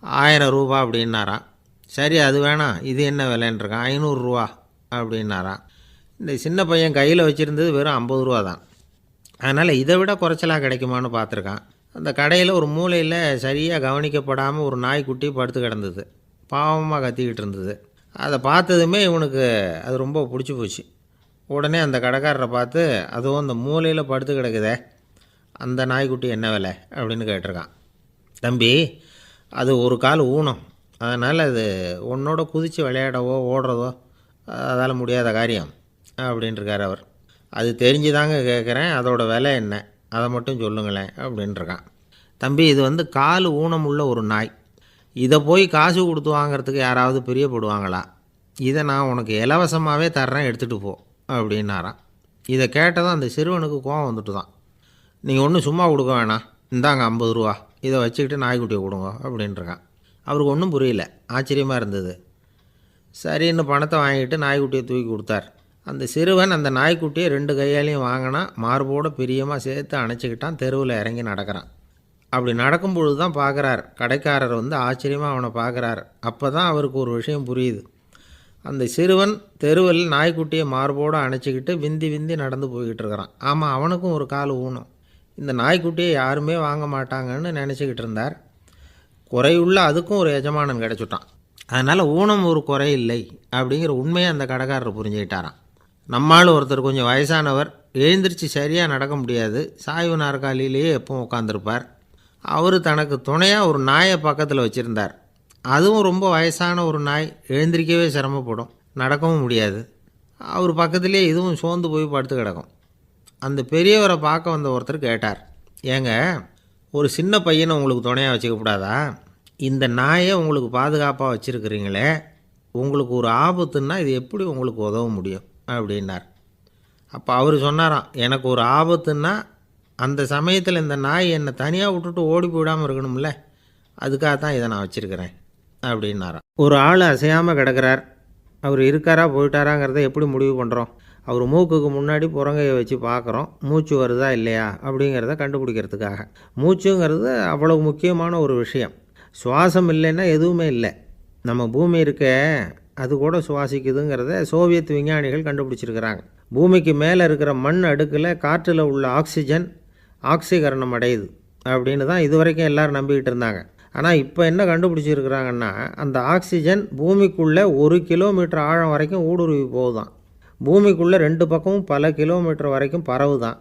1000 ரூபா அப்படின்னாரான். சரி, அது வேணாம், இது என்ன விலைன்றிருக்கான். 500 ரூபா அப்படின்னாரான். இந்த சின்ன பையன் கையில் வச்சுருந்தது வெறும் 50 ரூபா தான். அதனால் இதை விட குறைச்சலாக கிடைக்குமான்னு பார்த்துருக்கான். அந்த கடையில் ஒரு மூலையில் சரியாக கவனிக்கப்படாமல் ஒரு நாய்க்குட்டி படுத்து கிடந்தது. பாவமாக கத்திக்கிட்டு இருந்தது. அதை பார்த்ததுமே இவனுக்கு அது ரொம்ப பிடிச்சி போச்சு. உடனே அந்த கடைக்காரரை பார்த்து, அதுவும் அந்த மூலையில் படுத்து கிடக்குதே அந்த நாய்க்குட்டி என்ன விலை அப்படின்னு கேட்டிருக்கான். தம்பி, அது ஒரு கால் ஊனம், அதனால் அது உன்னோட குதித்து விளையாடவோ ஓடுறதோ அதால் முடியாத காரியம் அப்படின்ட்டுருக்கார் அவர். அது தெரிஞ்சுதாங்க கேட்குறேன், அதோட விலை என்ன அதை மட்டும் சொல்லுங்களேன் அப்படின்ட்டுருக்கான். தம்பி, இது கால் ஊனம் உள்ள ஒரு நாய். இதை போய் காசு கொடுத்து வாங்கிறதுக்கு யாராவது பிரியப்படுவாங்களா? இதை நான் உனக்கு இலவசமாகவே தர்றேன், எடுத்துகிட்டு போ அப்படின்னாரான். இதை கேட்டதும் அந்த சிறுவனுக்கு கோவம் வந்துட்டு தான். நீங்கள் ஒன்றும் சும்மா கொடுக்க வேணாம், இந்தாங்க 50 ரூபா, இதை வச்சுக்கிட்டு நாய்க்குட்டியை கொடுங்க அப்படின்ட்டுருக்கான். அவருக்கு ஒன்றும் புரியல, ஆச்சரியமாக இருந்தது. சரின்னு பணத்தை வாங்கிட்டு நாய்க்குட்டியை தூக்கி கொடுத்தார். அந்த சிறுவன் அந்த நாய்க்குட்டியை 2 கையாலையும் வாங்கினா, மார்போடு பிரியமாக சேர்த்து அணைச்சிக்கிட்டான். தெருவில் இறங்கி நடக்கிறான். அப்படி நடக்கும்பொழுது தான் பார்க்குறார், கடைக்காரர் ஆச்சரியமாக அவனை பார்க்குறார். அப்போ தான் அவருக்கு ஒரு விஷயம் புரியுது. அந்த சிறுவன் தெருவில் நாய்க்குட்டியை மார்போடு அணைச்சிக்கிட்டு விந்தி விந்தி நடந்து போய்கிட்டு இருக்கிறான். ஆமாம், அவனுக்கும் ஒரு கால் ஊனம். இந்த நாய்க்குட்டியை யாருமே வாங்க மாட்டாங்கன்னு நினச்சிக்கிட்டு இருந்தார். குறையுள்ள அதுக்கும் ஒரு எஜமானன் கிடச்சிட்டான். அதனால் ஊனம் ஒரு குறை இல்லை அப்படிங்கிற உண்மையை அந்த கடைக்காரர் புரிஞ்சுக்கிட்டாரான். நம்மால் ஒருத்தர் கொஞ்சம் வயசானவர், எழுந்திரிச்சு சரியாக நடக்க முடியாது, சாய்வு நாற்காலியிலேயே எப்பவும் உட்காந்துருப்பார். அவர் தனக்கு துணையாக ஒரு நாயை பக்கத்தில் வச்சுருந்தார். அதுவும் ரொம்ப வயசான ஒரு நாய், எழுந்திரிக்கவே சிரமப்படும், நடக்கவும் முடியாது. அவர் பக்கத்துலேயே இதுவும் சோர்ந்து போய் படுத்து கிடக்கும். அந்த பெரியவரை பார்க்க வந்த ஒருத்தர் கேட்டார், ஏங்க, ஒரு சின்ன பையனை உங்களுக்கு துணையாக வச்சுக்கப்படாதா? இந்த நாயை உங்களுக்கு பாதுகாப்பாக வச்சுருக்கிறீங்களே, உங்களுக்கு ஒரு ஆபத்துன்னா இது எப்படி உங்களுக்கு உதவ முடியும் அப்படின்னார். அப்போ அவர் சொன்னாராம், எனக்கு ஒரு ஆபத்துன்னா அந்த சமயத்தில் இந்த நாய் என்னை தனியாக விட்டுட்டு ஓடி போயிடாமல் இருக்கணும்ல, அதுக்காக தான் இதை நான் வச்சுருக்கிறேன் அப்படின்னாராம். ஒரு ஆள் அசையாமல் கிடக்கிறார். அவர் இருக்காரா போயிட்டாராங்கிறத எப்படி முடிவு பண்ணுறோம்? அவர் மூக்குக்கு முன்னாடி புறங்கையை வச்சு பார்க்குறோம், மூச்சு வருதா இல்லையா அப்படிங்கிறத கண்டுபிடிக்கிறதுக்காக. மூச்சுங்கிறது அவ்வளவு முக்கியமான ஒரு விஷயம். சுவாசம் இல்லைன்னா எதுவுமே இல்லை. நம்ம பூமி இருக்க அது கூட சுவாசிக்குதுங்கிறத சோவியத் விஞ்ஞானிகள் கண்டுபிடிச்சிருக்கிறாங்க. பூமிக்கு மேலே இருக்கிற மண் அடுக்கில் காற்றில் உள்ள ஆக்சிஜன் ஆக்சிகரணம் அடையுது அப்படின்னு தான் இதுவரைக்கும் எல்லோரும் நம்பிக்கிட்டு இருந்தாங்க. ஆனால் இப்போ என்ன கண்டுபிடிச்சிருக்கிறாங்கன்னா, அந்த ஆக்சிஜன் பூமிக்குள்ளே 1 கிலோமீட்டர் ஆழம் வரைக்கும் ஊடுருவி போகுதான். பூமிக்குள்ளே 2 பக்கமும் பல கிலோமீட்டர் வரைக்கும் பரவுதான்.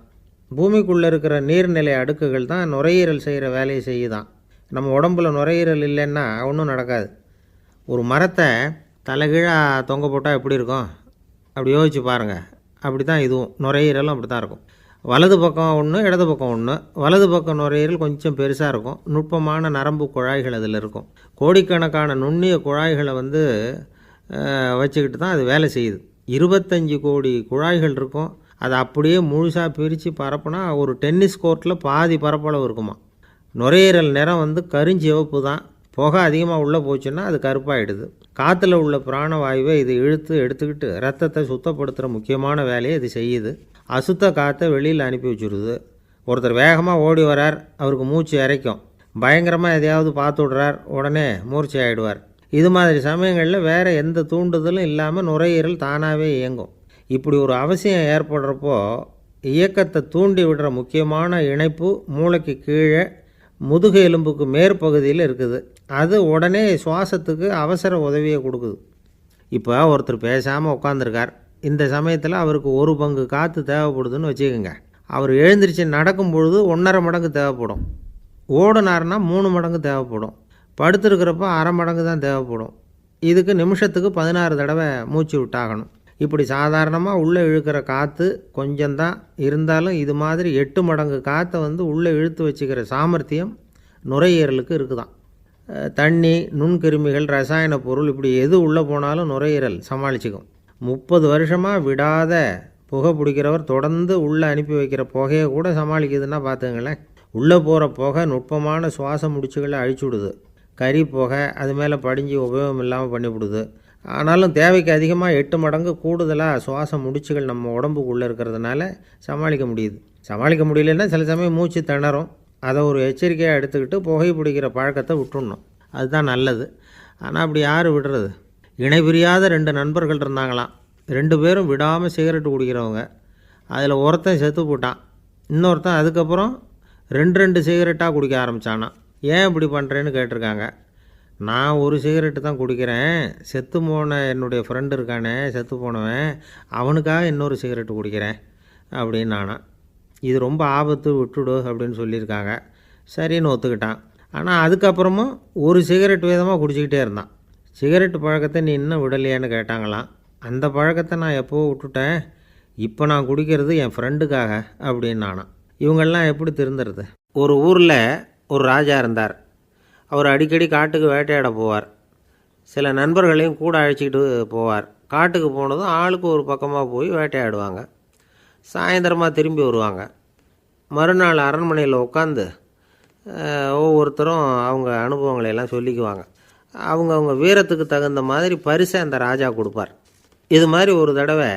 பூமிக்குள்ளே இருக்கிற நீர்நிலை அடுக்குகள் தான் நுரையீரல் செய்கிற வேலையை செய்யுதான். நம்ம உடம்புல நுரையீரல் இல்லைன்னா ஒன்றும் நடக்காது. ஒரு மரத்தை தலைகீழாக தொங்க போட்டால் எப்படி இருக்கும் அப்படி யோசிச்சு பாருங்கள். அப்படி தான் இதுவும், நுரையீரலும் அப்படி தான் இருக்கும். வலது பக்கம் ஒன்று, இடது பக்கம் ஒன்று. வலது பக்கம் நுரையீரல் கொஞ்சம் பெருசாக இருக்கும், நுட்பமான நரம்பு குழாய்கள் அதில் இருக்கும். கோடிக்கணக்கான நுண்ணிய குழாய்களை வச்சுக்கிட்டு தான் அது வேலை செய்யுது. 25 கோடி குழாய்கள் இருக்கும். அதை அப்படியே முழுசாக பிரித்து பரப்புனா ஒரு டென்னிஸ் கோர்ட்டில் பாதி பரப்பளவு இருக்குமா. நுரையீரல் நிறம் கருஞ்சிவப்பு தான். புகை அதிகமாக உள்ளே போச்சுன்னா அது கருப்பாகிடுது. காற்றுல உள்ள பிராணவாயுவை இது இழுத்து எடுத்துக்கிட்டு ரத்தத்தை சுத்தப்படுத்துகிற முக்கியமான வேலையை இது செய்யுது. அசுத்த காற்றை வெளியில் அனுப்பி வச்சுருது. ஒருத்தர் வேகமாக ஓடி வரார், அவருக்கு மூச்சு இறைக்கும். பயங்கரமாக எதையாவது பார்த்து விடுறார், உடனே மூர்ச்சை ஆகிடுவார். இது மாதிரி சமயங்களில் வேறு எந்த தூண்டுதலும் இல்லாமல் நுரையீரல் தானாகவே இயங்கும். இப்படி ஒரு அவசியம் ஏற்படுறப்போ இயக்கத்தை தூண்டி விடுற முக்கியமான இணைப்பு மூளைக்கு கீழே முதுகு எலும்புக்கு மேற்பகுதியில் இருக்குது. அது உடனே சுவாசத்துக்கு அவசர உதவியை கொடுக்குது. இப்போ ஒருத்தர் பேசாமல் உட்காந்துருக்கார். இந்த சமயத்தில் அவருக்கு 1 பங்கு காற்று தேவைப்படுதுன்னு வச்சுக்கோங்க. அவர் எழுந்திரிச்சு நடக்கும் பொழுது 1.5 மடங்கு தேவைப்படும். ஓடுனார்னா 3 மடங்கு தேவைப்படும். படுத்துருக்கிறப்ப 1/2 மடங்கு தான் தேவைப்படும். இதுக்கு நிமிஷத்துக்கு 16 தடவை மூச்சு விட்டாகணும். இப்படி சாதாரணமாக உள்ளே இழுக்கிற காற்று கொஞ்சம்தான் இருந்தாலும் இது மாதிரி 8 மடங்கு காற்றை உள்ளே இழுத்து வச்சுக்கிற சாமர்த்தியம் நுரையீரலுக்கு இருக்குதான். தண்ணி, நுண்கிருமிகள், ரசாயன பொருள் இப்படி எது உள்ளே போனாலும் நுரையீரல் சமாளிச்சுக்கும். 30 வருஷமாக விடாத புகை பிடிக்கிறவர் தொடர்ந்து உள்ளே அனுப்பி வைக்கிற புகையை கூட சமாளிக்குதுன்னா பார்த்துங்களேன். உள்ளே போகிற புகை நுட்பமான சுவாச முடிச்சுகளை அழிச்சு விடுது. கறி புகை அது மேலே படிஞ்சு உபயோகம் இல்லாமல் பண்ணிவிடுது. ஆனாலும் தேவைக்கு அதிகமாக 8 மடங்கு கூடுதலாக சுவாச முடிச்சுகள் நம்ம உடம்புக்குள்ளே இருக்கிறதுனால சமாளிக்க முடியுது. சமாளிக்க முடியலன்னா சில சமயம் மூச்சு திணறும். அதை ஒரு எச்சரிக்கையாக எடுத்துக்கிட்டு புகை பிடிக்கிற பழக்கத்தை விட்டுடணும். அதுதான் நல்லது. ஆனால் அப்படி யார் விடுறது? இணை பிரியாத 2 நண்பர்கள் இருந்தாங்களாம். 2 பேரும் விடாமல் சிகரெட்டு குடிக்கிறவங்க. அதில் ஒருத்தன் செத்து போட்டான். இன்னொருத்தன் அதுக்கப்புறம் 2 சிகரெட்டாக குடிக்க ஆரம்பித்தானா. ஏன் இப்படி பண்ணுறேன்னு கேட்டிருக்காங்க. நான் 1 சிகரெட்டு தான் குடிக்கிறேன், செத்து போன என்னுடைய ஃப்ரெண்டு இருக்கானே செத்து போனவன், அவனுக்காக இன்னொரு சிகரெட்டு குடிக்கிறேன் அப்படின்னு நானா. இது ரொம்ப ஆபத்து, விட்டுடு அப்படின்னு சொல்லியிருக்காங்க. சரின்னு ஒத்துக்கிட்டான். ஆனால் அதுக்கப்புறமும் 1 சிகரெட் வீதமாக குடிச்சிக்கிட்டே இருந்தான். சிகரெட்டு பழக்கத்தை நீ இன்னும் விடலையான்னு கேட்டாங்களாம். அந்த பழக்கத்தை நான் எப்போவோ விட்டுட்டேன், இப்போ நான் குடிக்கிறது என் ஃப்ரெண்டுக்காக அப்படின்னு நானா. இவங்கெல்லாம் எப்படி திருந்துறது? ஒரு ஊரில் ஒரு ராஜா இருந்தார். அவர் அடிக்கடி காட்டுக்கு வேட்டையாட போவார். சில நண்பர்களையும் கூட அழைச்சிக்கிட்டு போவார். காட்டுக்கு போனதும் ஆளுக்கு ஒரு பக்கமாக போய் வேட்டையாடுவாங்க. சாயந்தரமாக திரும்பி வருவாங்க. மறுநாள் அரண்மனையில் உட்காந்து ஒவ்வொருத்தரும் அவங்க அனுபவங்களையெல்லாம் சொல்லிக்குவாங்க. அவங்க வீரத்துக்கு தகுந்த மாதிரி பரிசை அந்த ராஜா கொடுப்பார். இது மாதிரி ஒரு தடவை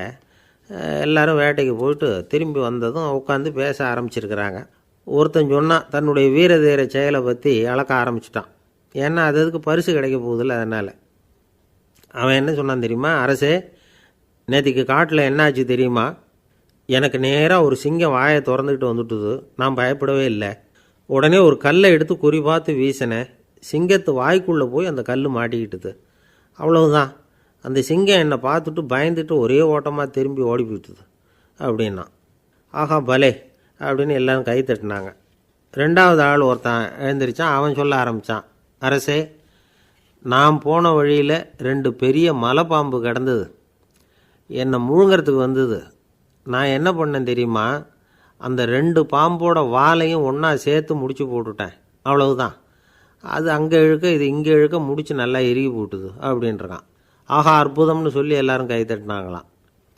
எல்லோரும் வேட்டைக்கு போயிட்டு திரும்பி வந்ததும் உட்காந்து பேச ஆரம்பிச்சிருக்கிறாங்க. ஒருத்தன் சொன்னான், தன்னுடைய வீர தீர செயலை பற்றி அளக்க ஆரம்பிச்சிட்டான். ஏன்னா அதுக்கு பரிசு கிடைக்க போகுதில்ல, அதனால். அவன் என்ன சொன்னான் தெரியுமா? அரசே, நேற்றுக்கு காட்டில் என்னாச்சு தெரியுமா? எனக்கு நேராக ஒரு சிங்கம் வாயை திறந்துக்கிட்டு வந்துட்டுது. நான் பயப்படவே இல்லை. உடனே ஒரு கல்லை எடுத்து குறி பார்த்து வீசினேன். சிங்கத்து வாய்க்குள்ளே போய் அந்த கல் மாட்டிக்கிட்டுது. அவ்வளவுதான். அந்த சிங்கம் என்னை பார்த்துட்டு பயந்துட்டு ஒரே ஓட்டமாக திரும்பி ஓடி போயிட்டுது அப்படின்னா. ஆஹா பலே அப்படின்னு எல்லோரும் கை தட்டினாங்க. 2வது ஆள் ஒருத்தன் எழுந்திரிச்சான். அவன் சொல்ல ஆரம்பித்தான், அரசே, நான் போன வழியில் 2 பெரிய மலைப்பாம்பு கிடந்தது. என்னை முழுங்கிறதுக்கு வந்தது. நான் என்ன பண்ணேன் தெரியுமா? அந்த 2 பாம்போட வாலையும் ஒன்றா சேர்த்து முடிச்சு போட்டுட்டேன். அவ்வளவுதான். அது அங்கே இழுக்க இது இங்கே இழுக்க முடிச்சு நல்லா இறுகி போட்டுது அப்படின்றான். ஆஹா அற்புதம்னு சொல்லி எல்லாரும் கை தட்டினாங்களாம்.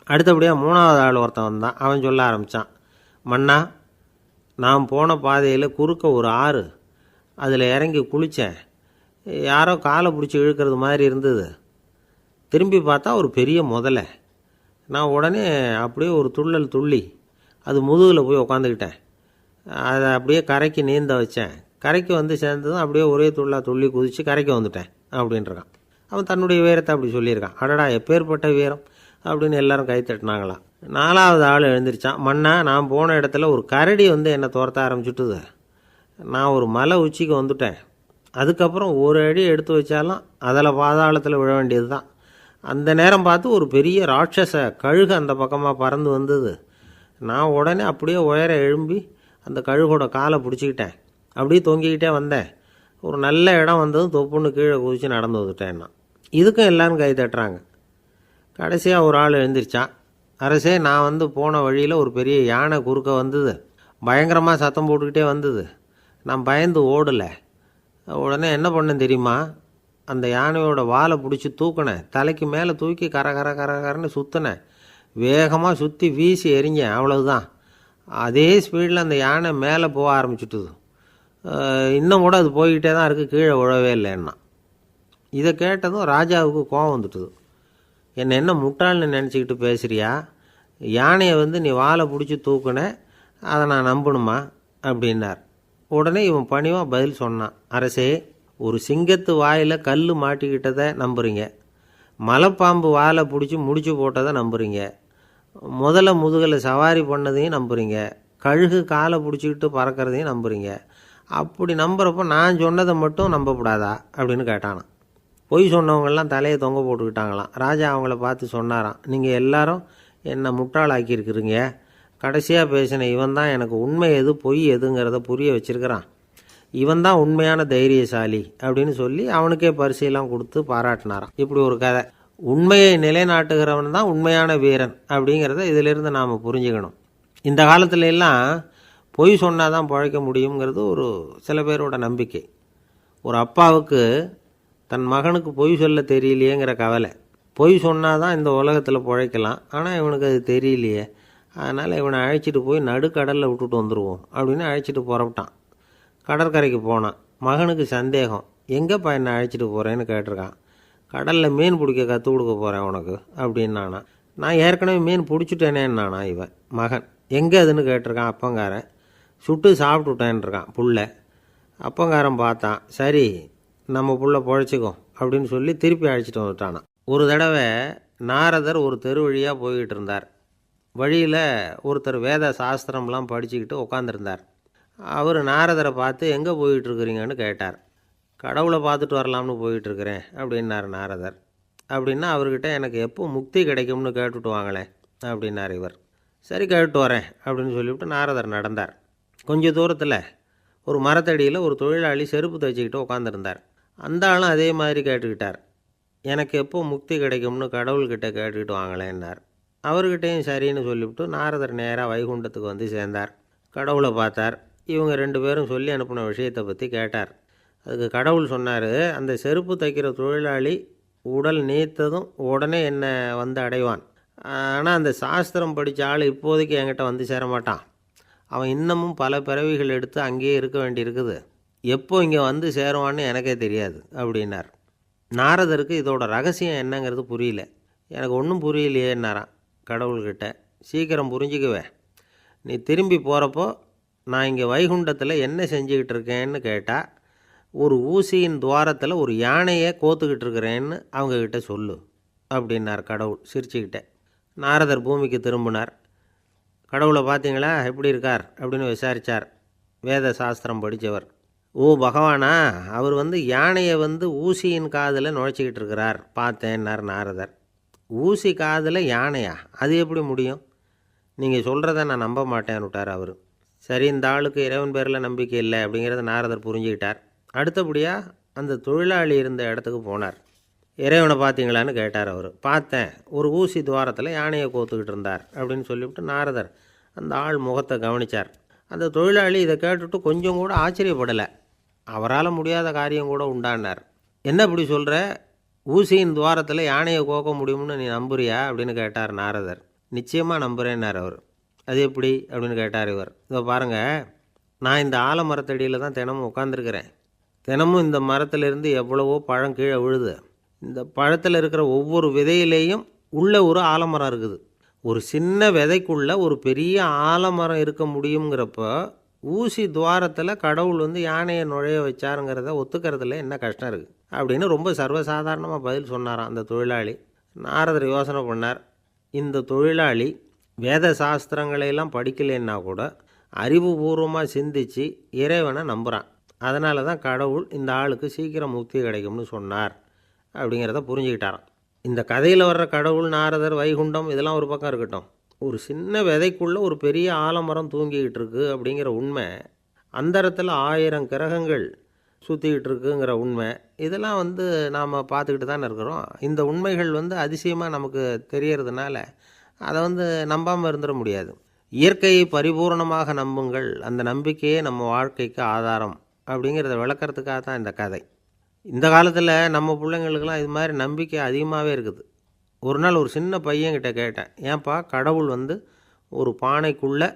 அடுத்தபடியாக 3வது ஆள் ஒருத்தன் வந்தான். அவன் சொல்ல ஆரம்பித்தான், மன்னா, நான் போன பாதையில் குறுக்க ஒரு ஆறு, அதில் இறங்கி குளித்தேன். யாரோ காலை பிடிச்சி இழுக்கிறது மாதிரி இருந்தது. திரும்பி பார்த்தா ஒரு பெரிய முதலை. நான் உடனே அப்படியே ஒரு துள்ளல் துள்ளி அது முதுகில் போய் உக்காந்துக்கிட்டேன். அதை அப்படியே கரைக்கு நீந்த வச்சேன். கரைக்கு வந்து சேர்ந்ததும் அப்படியே ஒரே துள்ளி குதித்து கரைக்கு வந்துட்டேன் அப்படின்றான். அவன் தன்னுடைய வீரத்தை அப்படி சொல்லியிருக்கான். அடடா எப்பேற்பட்ட வீரம் அப்படின்னு எல்லாரும் கை தட்டினாங்களாம். 4வது ஆள் எழுந்திரிச்சான். மன்னா, நான் போன இடத்துல ஒரு கரடி என்னை துரத்த ஆரம்பிச்சுட்டுது. நான் ஒரு மலை உச்சிக்கு வந்துட்டேன். அதுக்கப்புறம் ஒரு அடி எடுத்து வச்சாலும் அதில் பாதாளத்தில் விழ வேண்டியது தான். அந்த நேரம் பார்த்து ஒரு பெரிய ராட்சச கழுகு அந்த பக்கமாக பறந்து வந்தது. நான் உடனே அப்படியே உயர எழும்பி அந்த கழுகோட காலை பிடிச்சிக்கிட்டேன். அப்படியே தொங்கிக்கிட்டே வந்தேன். ஒரு நல்ல இடம் வந்ததும் தொப்புன்னு கீழே குதித்து நடந்து வந்துட்டேன்னா. இதுக்கும் எல்லோரும் கை தட்டுறாங்க. கடைசியாக ஒரு ஆள் எழுந்திரிச்சான். அரசே, நான் போன வழியில் ஒரு பெரிய யானை குறுக்க வந்தது. பயங்கரமாக சத்தம் போட்டுக்கிட்டே வந்தது. நான் பயந்து ஓடலை. உடனே என்ன பண்ணேன் தெரியுமா? அந்த யானையோட வாலை பிடிச்சி தூக்கினேன். தலைக்கு மேலே தூக்கி கரன்னு சுற்றினேன். வேகமாக சுற்றி வீசி எறிஞ்சேன். அவ்வளவுதான். அதே ஸ்பீடில் அந்த யானை மேலே போக ஆரம்பிச்சுட்டுது. இன்னும் கூட அது போய்கிட்டே தான் இருக்குது, கீழே விழவே இல்லைன்னா. இதை கேட்டதும் ராஜாவுக்கு கோபம் வந்துட்டுது. என்ன முட்டாள்னு நினச்சிக்கிட்டு பேசுகிறியா? யானையை நீ வாழை பிடிச்சி தூக்குன, அதை நான் நம்பணுமா அப்படின்னார். உடனே இவன் பணிவாக பதில் சொன்னான். அரசே, ஒரு சிங்கத்து வாயில் கல் மாட்டிக்கிட்டதை நம்புறீங்க, மலைப்பாம்பு வாழை பிடிச்சி முடிச்சு போட்டதை நம்புறீங்க, முதல்ல முதுகில் சவாரி பண்ணதையும் நம்புறீங்க, கழுகு காலை பிடிச்சிக்கிட்டு பறக்கிறதையும் நம்புறீங்க. அப்படி நம்புறப்போ நான் சொன்னதை மட்டும் நம்பக்கூடாதா அப்படின்னு கேட்டானான். பொய் சொன்னவங்கெல்லாம் தலையை தொங்க போட்டுக்கிட்டாங்களாம். ராஜா அவங்கள பார்த்து சொன்னாராம், நீங்கள் எல்லாரும் என்னை முட்டாளாக்கியிருக்கிறீங்க. கடைசியாக பேசின இவன் தான் எனக்கு உண்மை எது பொய் எதுங்கிறத புரிய வச்சிருக்கிறான். இவன் தான் உண்மையான தைரியசாலி அப்படின்னு சொல்லி அவனுக்கே பரிசையெல்லாம் கொடுத்து பாராட்டினாராம். இப்படி ஒரு கதை. உண்மையை நிலைநாட்டுகிறவன் தான் உண்மையான வீரன் அப்படிங்கிறத இதிலிருந்து நாம் புரிஞ்சுக்கணும். இந்த காலத்துல எல்லாம் பொய் சொன்னால் தான் பிழைக்க முடியுங்கிறது ஒரு சில பேரோட நம்பிக்கை. ஒரு அப்பாவுக்கு தன் மகனுக்கு பொய் சொல்ல தெரியலையேங்கிற கவலை. பொய் சொன்னால் தான் இந்த உலகத்தில் பிழைக்கலாம், ஆனால் இவனுக்கு அது தெரியலையே, அதனால் இவனை அழைச்சிட்டு போய் நடுக்கடலில் விட்டுட்டு வந்துடுவோம் அப்படின்னு அழைச்சிட்டு புறப்பட்டான். கடற்கரைக்கு போனான். மகனுக்கு சந்தேகம், எங்கேப்பா என்னை அழைச்சிட்டு போகிறேன்னு கேட்டிருக்கான். கடலில் மீன் பிடிக்க கற்றுக் கொடுக்க போகிறேன் உனக்கு அப்படின்னானா. நான் ஏற்கனவே மீன் பிடிச்சிட்டேனேன்னானா இவன் மகன். எங்கே அதுன்னு கேட்டிருக்கான் அப்பங்காரன். சுட்டு சாப்பிட்டுட்டேன்ருக்கான் புள்ள. அப்பங்காரன் பார்த்தான், சரி நம்ம புள்ள பொழைச்சிக்கோ அப்படின்னு சொல்லி திருப்பி அழைச்சிட்டு வந்துட்டானான். ஒரு தடவை நாரதர் ஒரு தெரு வழியாக போய்கிட்டு இருந்தார். வழியில் ஒருத்தர் வேத சாஸ்திரம்லாம் படிச்சுக்கிட்டு உட்காந்துருந்தார். அவர் நாரதரை பார்த்து எங்கே போயிட்டுருக்குறீங்கன்னு கேட்டார். கடவுளை பார்த்துட்டு வரலாம்னு போயிட்டுருக்கிறேன் அப்படின்னார் நாரதர். அப்படின்னா அவர்கிட்ட எனக்கு எப்போ முக்தி கிடைக்கும்னு கேட்டுட்டு வாங்களேன் அப்படின்னார் இவர். சரி கேட்டு வரேன் அப்படின்னு சொல்லிவிட்டு நாரதர் நடந்தார். கொஞ்சம் தூரத்தில் ஒரு மரத்தடியில் ஒரு தொழிலாளி செருப்பு தைச்சிக்கிட்டு உட்காந்துருந்தார். அந்த ஆளும் அதே மாதிரி கேட்டுக்கிட்டார். எனக்கு எப்போ முக்தி கிடைக்கும்னு கடவுள்கிட்ட கேட்டுக்கிட்டு வாங்களேன்னார். அவர்கிட்டையும் சரின்னு சொல்லிவிட்டு நாரதர் நேராக வைகுண்டத்துக்கு வந்து சேர்ந்தார். கடவுளை பார்த்தார். இவங்க ரெண்டு பேரும் சொல்லி அனுப்பின விஷயத்தை பற்றி கேட்டார். அதுக்கு கடவுள் சொன்னார், அந்த செருப்பு தைக்கிற தொழிலாளி உடல் நீத்ததும் உடனே என்னை வந்து அடைவான். ஆனால் அந்த சாஸ்திரம் படித்த ஆள் இப்போதைக்கு என்கிட்ட வந்து சேரமாட்டான். அவன் இன்னமும் பல பிறவிகள் எடுத்து அங்கேயே இருக்க வேண்டியிருக்குது. எப்போ இங்கே வந்து சேருவான்னு எனக்கே தெரியாது அப்படின்னார். நாரதருக்கு இதோட ரகசியம் என்னங்கிறது புரியல. எனக்கு ஒன்றும் புரியலையேன்னாரான் கடவுள்கிட்ட. சீக்கிரம் புரிஞ்சுக்குவேன், நீ திரும்பி போகிறப்போ நான் இங்கே வைகுண்டத்தில் என்ன செஞ்சுக்கிட்டு இருக்கேன்னு கேட்டால், ஒரு ஊசியின் துவாரத்தில் ஒரு யானையை கோத்துக்கிட்டு இருக்கிறேன்னு அவங்கக்கிட்ட சொல்லு அப்படின்னார் கடவுள் சிரிச்சுக்கிட்டே. நாரதர் பூமிக்கு திரும்பினார். கடவுளை பார்த்தீங்களா எப்படி இருக்கார் அப்படின்னு விசாரித்தார் வேத சாஸ்திரம் படித்தவர். ஓ பகவானா, அவர் யானையை ஊசியின் காதில் நுழைச்சிக்கிட்டு இருக்கிறார் பார்த்தேன்னார் நாரதர். ஊசி காதில் யானையா? அது எப்படி முடியும்? நீங்கள் சொல்கிறத நான் நம்ப மாட்டேன்னு விட்டார் அவர். சரி, இந்த ஆளுக்கு இறைவன் பேரில் நம்பிக்கை இல்லை அப்படிங்கிறத நாரதர் புரிஞ்சுக்கிட்டார். அடுத்தபடியாக அந்த தொழிலாளி இருந்த இடத்துக்கு போனார். இறைவனை பார்த்தீங்களான்னு கேட்டார் அவர். பார்த்தேன், ஒரு ஊசி துவாரத்தில் யானையை கோத்துக்கிட்டு இருந்தார் அப்படின்னு சொல்லிவிட்டு நாரதர் அந்த ஆள் முகத்தை கவனித்தார். அந்த தொழிலாளி இதை கேட்டுட்டு கொஞ்சம் கூட ஆச்சரியப்படலை. அவரால் முடியாத காரியம் கூட உண்டானார். என்ன இப்படி சொல்கிற, ஊசியின் துவாரத்தில் யானையை கோக்க முடியும்னு நீ நம்புறியா அப்படின்னு கேட்டார் நாரதர். நிச்சயமாக நம்புகிறேன்னார் அவர். அது எப்படி அப்படின்னு கேட்டார் இவர். இதோ பாருங்கள், நான் இந்த ஆலமரத்தடியில் தான் தினமும் உட்காந்துருக்கிறேன். தினமும் இந்த மரத்திலிருந்து எவ்வளவோ பழம் கீழே விழுது. இந்த பழத்தில் இருக்கிற ஒவ்வொரு விதையிலேயும் உள்ள ஒரு ஆலமரம் இருக்குது. ஒரு சின்ன விதைக்குள்ளே ஒரு பெரிய ஆலமரம் இருக்க முடியுங்கிறப்போ ஊசி துவாரத்தில் கடவுள் யானையை நுழைய வச்சாருங்கிறத ஒத்துக்கிறதுல என்ன கஷ்டம் இருக்குது அப்படின்னு ரொம்ப சர்வசாதாரணமாக பதில் சொன்னாராம் அந்த தொழிலாளி. நாரதர் யோசனை பண்ணார். இந்த தொழிலாளி வேத சாஸ்திரங்களையெல்லாம் படிக்கலைன்னா கூட அறிவுபூர்வமாக சிந்தித்து இறைவனை நம்புகிறான். அதனால தான் கடவுள் இந்த ஆளுக்கு சீக்கிரம் முக்தி கிடைக்கும்னு சொன்னார் அப்படிங்கிறத புரிஞ்சுக்கிட்டாராம். இந்த கதையில் வர்ற கடவுள், நாரதர், வைகுண்டம் இதெல்லாம் ஒரு பக்கம் இருக்கட்டும், ஒரு சின்ன விதைக்குள்ளே ஒரு பெரிய ஆலமரம் தூங்கிக்கிட்டு இருக்கு அப்படிங்கிற உண்மை, அந்தரத்தில் 1000 கிரகங்கள் சுற்றிக்கிட்டு இருக்குங்கிற உண்மை, இதெல்லாம் நாம் பார்த்துக்கிட்டு தானே இருக்கிறோம். இந்த உண்மைகள் அதிசயமாக நமக்கு தெரியறதுனால அதை நம்பாமல் இருந்துட முடியாது. இயற்கையை பரிபூர்ணமாக நம்புங்கள், அந்த நம்பிக்கையே நம்ம வாழ்க்கைக்கு ஆதாரம் அப்படிங்கிறத விளக்கிறதுக்காக தான் இந்த கதை. இந்த காலத்தில் நம்ம பிள்ளைங்களுக்கெல்லாம் இது மாதிரி நம்பிக்கை அதிகமாகவே இருக்குது. ஒரு நாள் ஒரு சின்ன பையன்கிட்ட கேட்டேன், ஏன்பா கடவுள் ஒரு பானைக்குள்ளே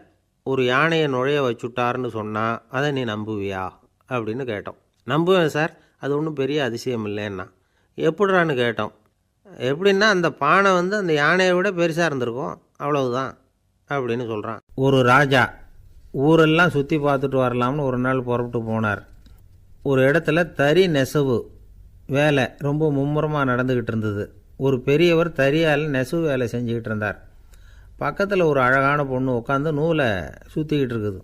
ஒரு யானையை நுழைய வச்சுட்டாருன்னு சொன்னால் அதை நீ நம்புவியா அப்படின்னு கேட்டோம். நம்புவேன் சார், அது ஒன்றும் பெரிய அதிசயம் இல்லைன்னா. எப்படிறான்னு கேட்டோம். எப்படின்னா அந்த பானை வந்து அந்த யானையை விட பெருசாக இருந்திருக்கும், அவ்வளவுதான் அப்படின்னு சொல்கிறான். ஒரு ராஜா ஊரெல்லாம் சுற்றி பார்த்துட்டு வரலாம்னு ஒரு நாள் புறப்பட்டு போனார். ஒரு இடத்துல தறி நெசவு வேலை ரொம்ப மும்முரமாக நடந்துக்கிட்டு இருந்தது. ஒரு பெரியவர் தறியால் நெசவு வேலை செஞ்சுக்கிட்டு இருந்தார். பக்கத்தில் ஒரு அழகான பொண்ணு உட்காந்து நூலை சுற்றிக்கிட்டு இருக்குது.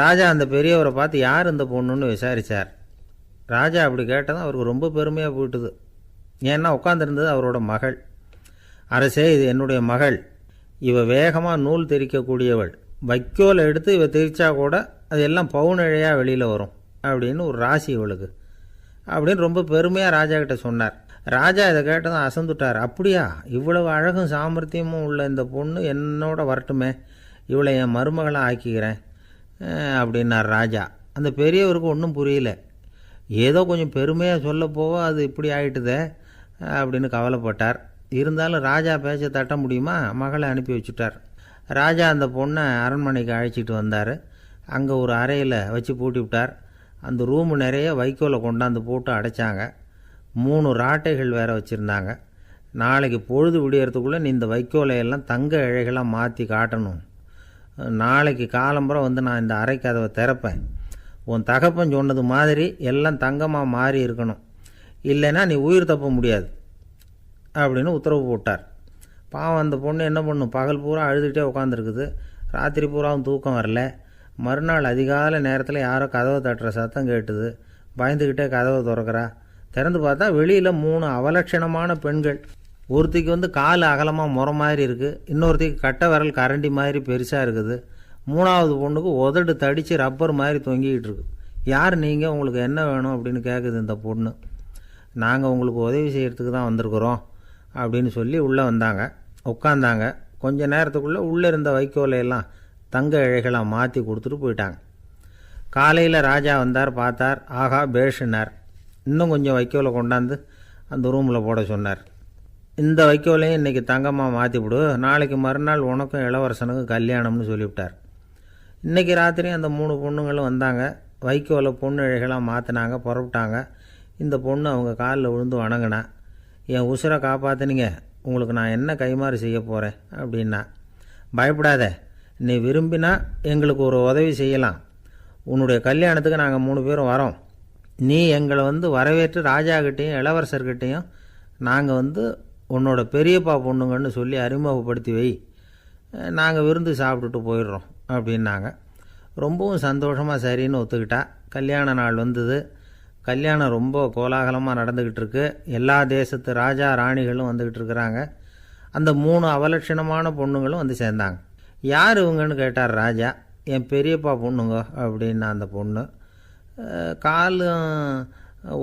ராஜா அந்த பெரியவரை பார்த்து யார் இந்த பொண்ணுன்னு விசாரித்தார். ராஜா அப்படி கேட்டதும் அவருக்கு ரொம்ப பெருமையாக போயிட்டுது. ஏன்னா உட்காந்துருந்தது அவரோட மகள். அரசே, இது என்னுடைய மகள். இவ வேகமாக நூல் தெரிக்கக்கூடியவள். வைக்கோலை எடுத்து இவ தெரிச்சா கூட அது எல்லாம் பவுனிழையாக வெளியில் வரும் அப்படின்னு ஒரு ராசி இவளுக்கு அப்படின்னு ரொம்ப பெருமையாக ராஜா கிட்ட சொன்னார். ராஜா இதை கேட்டதும் அசந்துட்டார். அப்படியா, இவ்வளவு அழகும் சாமர்த்தியமும் உள்ள இந்த பொண்ணு என்னோட வரட்டுமே, இவளை என் மருமகளாக ஆக்கிக்கிறேன் அப்படின்னார் ராஜா. அந்த பெரியவருக்கு ஒன்றும் புரியல. ஏதோ கொஞ்சம் பெருமையாக சொல்ல போவோ அது இப்படி ஆயிட்டுதே அப்படின்னு கவலைப்பட்டார். இருந்தாலும் ராஜா பேச்ச தட்ட முடியுமா, மகளை அனுப்பி வச்சுட்டார். ராஜா அந்த பொண்ணை அரண்மனைக்கு அழைச்சிட்டு வந்தார். அங்கே ஒரு அறையில் வச்சு பூட்டி விட்டார். அந்த ரூமு நிறைய வைக்கோலை கொண்டாந்து போட்டு அடைச்சாங்க. 3 ராட்டைகள் வேறு வச்சுருந்தாங்க. நாளைக்கு பொழுது விடியறதுக்குள்ளே நீ இந்த வைக்கோலையெல்லாம் தங்க இழைகளாக மாற்றி காட்டணும். நாளைக்கு காலம்புற வந்து நான் இந்த அறை கதவை திறப்பேன். உன் தகப்பன் சொன்னது மாதிரி எல்லாம் தங்கமாக மாறி இருக்கணும், இல்லைன்னா நீ உயிர் தப்ப முடியாது அப்படின்னு உத்தரவு போட்டார். பாவம் அந்த பொண்ணு என்ன பண்ணும், பகல் பூரா அழுதுகிட்டே உட்காந்துருக்குது. ராத்திரி பூராவும் தூக்கம் வரல. மறுநாள் அதிகாலை நேரத்தில் யாரோ கதவை தட்டுற சத்தம் கேட்டுது. பயந்துக்கிட்டே கதவை திறக்கிறா. திறந்து பார்த்தா வெளியில் 3 அவலட்சணமான பெண்கள். ஒருத்திக்கு வந்து கால் அகலமாக முறை மாதிரி இருக்குது, இன்னொருத்திக்கு கட்டை விரல் கரண்டி மாதிரி பெருசாக இருக்குது, 3ஆவது பொண்ணுக்கு உதடு தடித்து ரப்பர் மாதிரி தொங்கிக்கிட்டு இருக்கு. யார் நீங்கள், உங்களுக்கு என்ன வேணும் அப்படின்னு கேட்குது இந்த பொண்ணு. நாங்கள் உங்களுக்கு உதவி செய்கிறதுக்கு தான் வந்திருக்கிறோம் அப்படின்னு சொல்லி உள்ளே வந்தாங்க. உட்காந்தாங்க. கொஞ்ச நேரத்துக்குள்ளே உள்ளே இருந்த வைக்கோலையெல்லாம் தங்க இழைகளாக மாற்றி கொடுத்துட்டு போயிட்டாங்க. காலையில் ராஜா வந்தார், பார்த்தார். ஆகா பேஷுனார். இன்னும் கொஞ்சம் வைக்கோலை கொண்டாந்து அந்த ரூமில் போட சொன்னார். இந்த வைக்கோலையும் இன்றைக்கி தங்கமாக மாற்றிவிடு, நாளைக்கு மறுநாள் உனக்கும் இளவரசனுக்கும் கல்யாணம்னு சொல்லிவிட்டார். இன்றைக்கி ராத்திரி அந்த 3 பொண்ணுங்களும் வந்தாங்க. வைக்கோலை பொண்ணு இழைகளாக மாற்றினாங்க, புறப்பட்டாங்க. இந்த பொண்ணு அவங்க காலில் விழுந்து வணங்கினா. என் உசுரை காப்பாற்றினீங்க, உங்களுக்கு நான் என்ன கைமாறு செய்ய போகிறேன் அப்படின்னா. பயப்படாத, நீ விரும்பினா எங்களுக்கு ஒரு உதவி செய்யலாம். உன்னுடைய கல்யாணத்துக்கு நாங்கள் 3 பேரும் வரோம். நீ எங்களை வந்து வரவேற்று ராஜாக்கிட்டேயும் இளவரசர்கிட்டையும் நாங்கள் வந்து உன்னோட பெரியப்பா பொண்ணுங்கன்னு சொல்லி அறிமுகப்படுத்தி வை, நாங்கள் விருந்து சாப்பிட்டுட்டு போயிடுறோம் அப்படின்னாங்க. ரொம்பவும் சந்தோஷமாக சரின்னு ஒத்துக்கிட்டா. கல்யாண நாள் வந்தது. கல்யாணம் ரொம்ப கோலாகலமாக நடந்துக்கிட்டு இருக்கு. எல்லா தேசத்து ராஜா ராணிகளும் வந்துக்கிட்டு இருக்கிறாங்க. அந்த 3 அவலட்சணமான பொண்ணுங்களும் வந்து சேர்ந்தாங்க. யார் இவங்கன்னு கேட்டார் ராஜா. என் பெரியப்பா பொண்ணுங்க அப்படின்னா அந்த பொண்ணு. காலும்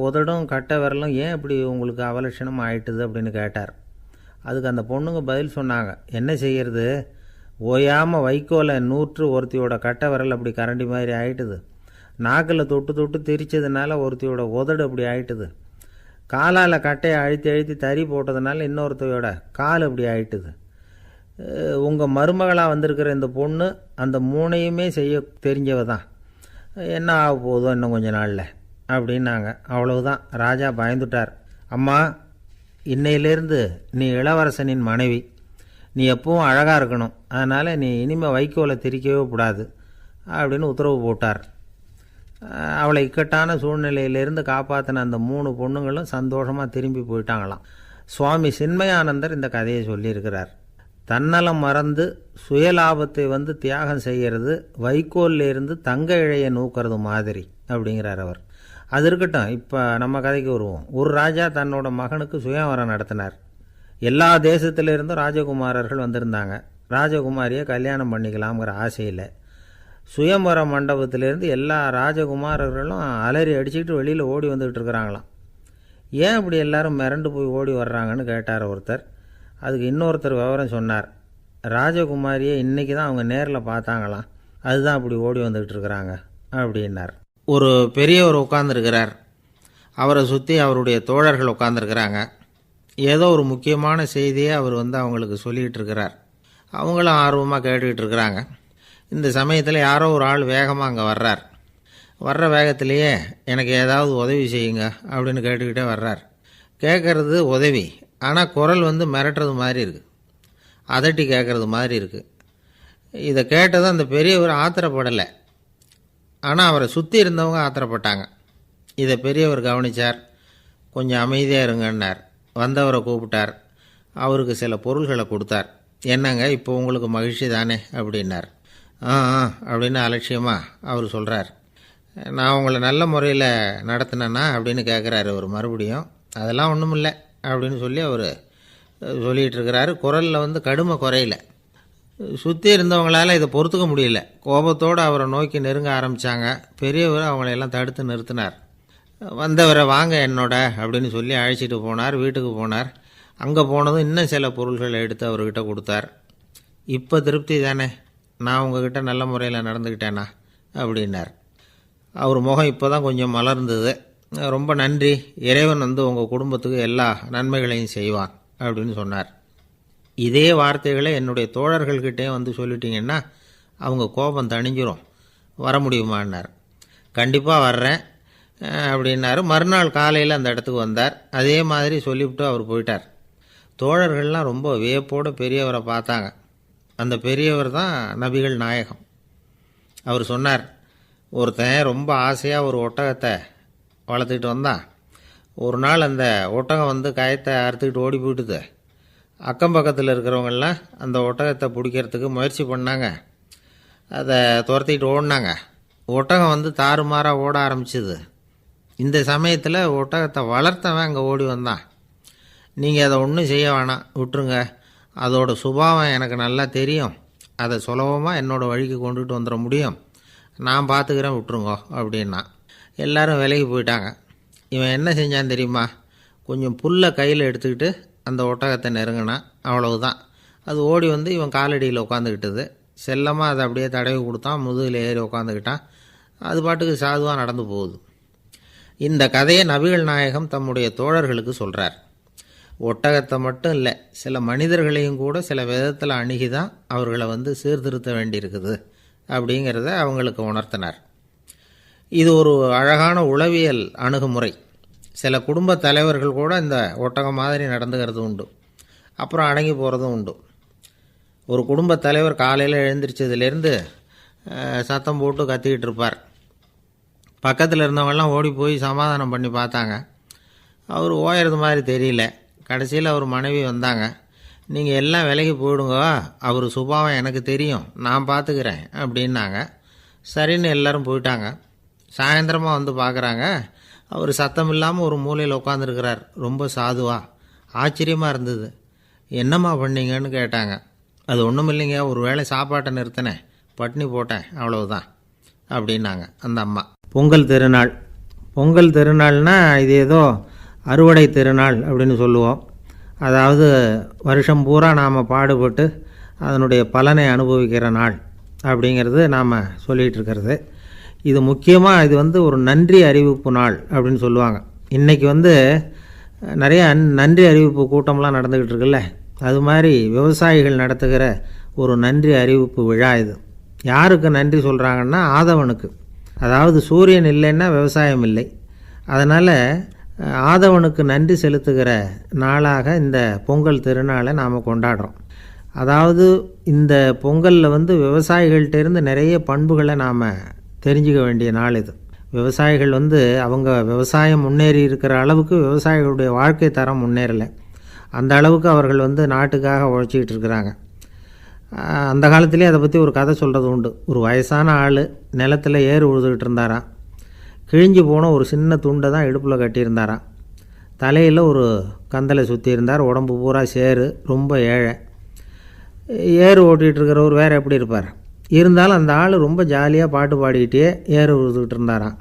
உதடும் கட்டை விரலும் ஏன் இப்படி உங்களுக்கு அவலட்சணம் ஆயிட்டுது அப்படின்னு கேட்டார். அதுக்கு அந்த பொண்ணுங்க பதில் சொன்னாங்க. என்ன செய்கிறது, ஓயாமல் வைக்கோலை நூற்று ஒருத்தியோட கட்டை விரல் அப்படி கரண்டி மாதிரி ஆயிட்டுது. நாக்கில் தொட்டு தொட்டு திரிச்சதுனால ஒருத்தியோட உதடு அப்படி ஆயிட்டுது. காலால் கட்டையை அழுத்தி அழுத்தி தறி போட்டதுனால இன்னொருத்தையோட கால் அப்படி ஆயிட்டுது. உங்கள் மருமகளாக வந்திருக்கிற இந்த பொண்ணு அந்த 3ஐயுமே செய்ய தெரிஞ்சவ தான். என்ன ஆக போதும் இன்னும் கொஞ்ச நாளில் அப்படின்னாங்க. அவ்வளவுதான். ராஜா பயந்துட்டார். அம்மா, இன்னையிலேருந்து நீ இளவரசனின் மனைவி. நீ எப்பவும் அழகாக இருக்கணும். அதனால் நீ இனிமேல் வைக்கோலை திரிக்கவே கூடாது அப்படின்னு உத்தரவு போட்டார். அவளை இக்கட்டான சூழ்நிலையிலேருந்து காப்பாற்றின அந்த 3 பொண்ணுங்களும் சந்தோஷமாக திரும்பி போயிட்டாங்களாம். சுவாமி சின்மயானந்தர் இந்த கதையை சொல்லியிருக்கிறார். தன்னலம் மறந்து சுயலாபத்தை வந்து தியாகம் செய்கிறது வைக்கோல்லேருந்து தங்க இழையை நூக்கிறது மாதிரி அப்படிங்கிறார் அவர். அது இருக்கட்டும், இப்போ நம்ம கதைக்கு வருவோம். ஒரு ராஜா தன்னோட மகனுக்கு சுயவரம் நடத்தினார். எல்லா தேசத்திலிருந்தும் ராஜகுமாரர்கள் வந்திருந்தாங்க. ராஜகுமாரியை கல்யாணம் பண்ணிக்கலாம்ங்கிற ஆசையில் சுயம்பர மண்டபத்திலேருந்து எல்லா ராஜகுமாரர்களும் அலறி அடிச்சுக்கிட்டு வெளியில் ஓடி வந்துக்கிட்டு இருக்கிறாங்களாம். ஏன் இப்படி எல்லாரும் மிரண்டு போய் ஓடி வர்றாங்கன்னு கேட்டார் ஒருத்தர். அதுக்கு இன்னொருத்தர் விவரம் சொன்னார். ராஜகுமாரியை இன்றைக்கி தான் அவங்க நேரில் பார்த்தாங்களாம், அதுதான் அப்படி ஓடி வந்துக்கிட்டு இருக்கிறாங்க அப்படின்னார். ஒரு பெரியவர் உட்கார்ந்துருக்கிறார். அவரை சுற்றி அவருடைய தோழர்கள் உட்கார்ந்துருக்கிறாங்க. ஏதோ ஒரு முக்கியமான செய்தியை அவர் வந்து அவங்களுக்கு சொல்லிக்கிட்டு இருக்கிறார். அவங்களும் ஆர்வமாக கேட்டுக்கிட்டு இருக்கிறாங்க. இந்த சமயத்தில் யாரோ ஒரு ஆள் வேகமாக அங்கே வர்றார். வர்ற வேகத்திலேயே எனக்கு ஏதாவது உதவி செய்யுங்க அப்படின்னு கேட்டுக்கிட்டே வர்றார். கேட்குறது உதவி, ஆனால் குரல் வந்து மிரட்டுறது மாதிரி இருக்குது, அதட்டி கேட்குறது மாதிரி இருக்குது. இதை கேட்டதும் அந்த பெரியவர் ஆத்திரப்படலை, ஆனால் அவரை சுற்றி இருந்தவங்க ஆத்திரப்பட்டாங்க. இதை பெரியவர் கவனித்தார். கொஞ்சம் அமைதியாக இருங்கன்னார். வந்தவரை கூப்பிட்டார். அவருக்கு சில பொருள்களை கொடுத்தார். என்னங்க இப்போ உங்களுக்கு மகிழ்ச்சி தானே அப்படின்னார். ஆ அப்படின்னு அலட்சியமாக அவர் சொல்கிறார். நான் உங்களை நல்ல முறையில் நடத்தினேன்னா அப்படின்னு கேட்குறாரு அவர் மறுபடியும். அதெல்லாம் ஒன்றும் இல்லை அப்படின்னு சொல்லி அவர் சொல்லிகிட்டு இருக்கிறாரு. குரலில் வந்து கடுமை குறையில. சுற்றி இருந்தவங்களால் இதை பொறுத்துக்க முடியல. கோபத்தோடு அவரை நோக்கி நெருங்க ஆரம்பித்தாங்க. பெரியவர் அவங்களையெல்லாம் தடுத்து நிறுத்தினார். வந்தவரை வாங்க என்னோட அப்படின்னு சொல்லி அழைச்சிட்டு போனார். வீட்டுக்கு போனார். அங்கே போனதும் இன்னும் சில பொருள்களை எடுத்து அவர்கிட்ட கொடுத்தார். இப்போ திருப்தி தானே, நான் உங்ககிட்ட நல்ல முறையில் நடந்துக்கிட்டேனா அப்படின்னார். அவர் முகம் இப்போ தான் கொஞ்சம் மலர்ந்தது. ரொம்ப நன்றி, இறைவன் வந்து உங்கள் குடும்பத்துக்கு எல்லா நன்மைகளையும் செய்வான் அப்படின்னு சொன்னார். இதே வார்த்தைகளை என்னுடைய தோழர்கள்கிட்டே வந்து சொல்லிட்டீங்கன்னா அவங்க கோபம் தணிஞ்சிரும், வர முடியுமான்னார். கண்டிப்பாக வர்றேன் அப்படின்னாரு. மறுநாள் காலையில் அந்த இடத்துக்கு வந்தார். அதே மாதிரி சொல்லிவிட்டு அவர் போயிட்டார். தோழர்கள்லாம் ரொம்ப வியப்போடு பெரியவரை பார்த்தாங்க. அந்த பெரியவர் தான் நபிகள் நாயகம். அவர் சொன்னார், ஒருத்தன் ரொம்ப ஆசையாக ஒரு ஒட்டகத்தை வளர்த்துக்கிட்டு வந்தான். ஒரு நாள் அந்த ஒட்டகம் வந்து கயத்தை அறுத்துக்கிட்டு ஓடி போயிட்டுது. அக்கம் பக்கத்தில் இருக்கிறவங்கெல்லாம் அந்த ஒட்டகத்தை பிடிக்கிறதுக்கு முயற்சி பண்ணாங்க. அதை துரத்திக்கிட்டு ஓடினாங்க. ஒட்டகம் வந்து தாறுமாறாக ஓட ஆரம்பிச்சிது. இந்த சமயத்தில் ஒட்டகத்தை வளர்த்தவன் அங்கே ஓடி வந்தான். நீங்கள் அதை ஒன்றும் செய்ய வேணாம், விட்டுருங்க, அதோட சுபாவம் எனக்கு நல்லா தெரியும், அதை சுலபமாக என்னோடய வழிக்கு கொண்டுட்டு வந்துட முடியும், நான் பார்த்துக்கிறேன், விட்டுருங்கோ அப்படின்னா. எல்லாரும் விலகி போயிட்டாங்க. இவன் என்ன செஞ்சான் தெரியுமா? கொஞ்சம் புல்லை கையில் எடுத்துக்கிட்டு அந்த ஒட்டகத்தை நெருங்கினான். அவ்வளவுதான். அது ஓடி வந்து இவன் காலடியில் உட்காந்துக்கிட்டது. செல்லமாக அதை அப்படியே தடவி கொடுத்தான். முதுகில் ஏறி உட்காந்துக்கிட்டான். அது பாட்டுக்கு சாதுவாக நடந்து போகுது. இந்த கதையை நபிகள் நாயகம் தம்முடைய தோழர்களுக்கு சொல்கிறார். ஒட்டகத்தை மட்டும் இல்லை, சில மனிதர்களையும் கூட சில விதத்தில் அணுகி தான் அவர்களை வந்து சீர்திருத்த வேண்டியிருக்குது அப்படிங்கிறத அவங்களுக்கு உணர்த்தினார். இது ஒரு அழகான உளவியல் அணுகுமுறை. சில குடும்ப தலைவர்கள் கூட இந்த ஒட்டகம் மாதிரி நடந்துக்கிறது உண்டு, அப்புறம் அடங்கி போகிறதும் உண்டு. ஒரு குடும்ப தலைவர் காலையில் எழுந்திரிச்சதுலேருந்து சத்தம் போட்டு கத்திக்கிட்டு இருப்பார். பக்கத்தில் இருந்தவங்கெல்லாம் ஓடி போய் சமாதானம் பண்ணி பார்த்தாங்க. அவர் ஓயறது மாதிரி தெரியல. கடைசியில் அவர் மனைவி வந்தாங்க. நீங்கள் எல்லாம் விலகி போயிடுங்க, அவர் சுபாவம் எனக்கு தெரியும், நான் பார்த்துக்கிறேன் அப்படின்னாங்க. சரின்னு எல்லோரும் போயிட்டாங்க. சாயந்தரமாக வந்து பார்க்குறாங்க, அவர் சத்தம் இல்லாமல் ஒரு மூலையில் உட்காந்துருக்கிறார். ரொம்ப சாதுவாக. ஆச்சரியமாக இருந்தது. என்னம்மா பண்ணீங்கன்னு கேட்டாங்க. அது ஒன்றும் இல்லைங்க, ஒரு வேளை சாப்பாட்டை நிறுத்தினேன், பட்னி போட்டேன், அவ்வளவுதான் அப்படின்னாங்க அந்த அம்மா. பொங்கல் திருநாள். பொங்கல் திருநாள்னால் இது ஏதோ அறுவடை திருநாள் அப்படின்னு சொல்லுவோம். அதாவது வருஷம் பூரா நாம் பாடுபட்டு அதனுடைய பலனை அனுபவிக்கிற நாள் அப்படிங்கிறது நாம் சொல்லிகிட்டு இருக்கிறது. இது முக்கியமாக இது வந்து ஒரு நன்றி அறிவிப்பு நாள் அப்படின்னு சொல்லுவாங்க. இன்றைக்கி வந்து நிறைய நன்றி அறிவிப்பு கூட்டம்லாம் நடந்துக்கிட்டு இருக்குல்ல, அது மாதிரி விவசாயிகள் நடத்துகிற ஒரு நன்றி அறிவிப்பு விழா இது. யாருக்கு நன்றி சொல்கிறாங்கன்னா ஆதவனுக்கு. அதாவது சூரியன் இல்லைன்னா விவசாயம் இல்லை. அதனால் ஆதவனுக்கு நன்றி செலுத்துகிற நாளாக இந்த பொங்கல் திருநாளை நாம் கொண்டாடுறோம். அதாவது இந்த பொங்கலில் வந்து விவசாயிகள்கிட்டேருந்து நிறைய பண்புகளை நாம் தெரிஞ்சுக்க வேண்டிய நாள் இது. விவசாயிகள் வந்து அவங்க விவசாயம் முன்னேறி இருக்கிற அளவுக்கு விவசாயிகளுடைய வாழ்க்கை தரம் முன்னேறலை. அந்த அளவுக்கு அவர்கள் வந்து நாட்டுக்காக உழைச்சிக்கிட்டு இருக்கிறாங்க. அந்த காலத்துலேயே அதை பற்றி ஒரு கதை சொல்கிறது உண்டு. ஒரு வயசான ஆள் நிலத்தில் ஏறு உழுதுகிட்டு இருந்தாராம். கிழிஞ்சு போன ஒரு சின்ன துண்டை தான் இடுப்பில் கட்டியிருந்தாராம். தலையில் ஒரு கந்தலை சுற்றி இருந்தார். உடம்பு பூரா சேரு. ரொம்ப ஏழை. ஏறு ஓட்டிகிட்டு இருக்கிறவர் வேறு எப்படி இருப்பார்? இருந்தாலும் அந்த ஆள் ரொம்ப ஜாலியாக பாட்டு பாடிக்கிட்டே ஏறு உழுதுகிட்டு இருந்தாராம்.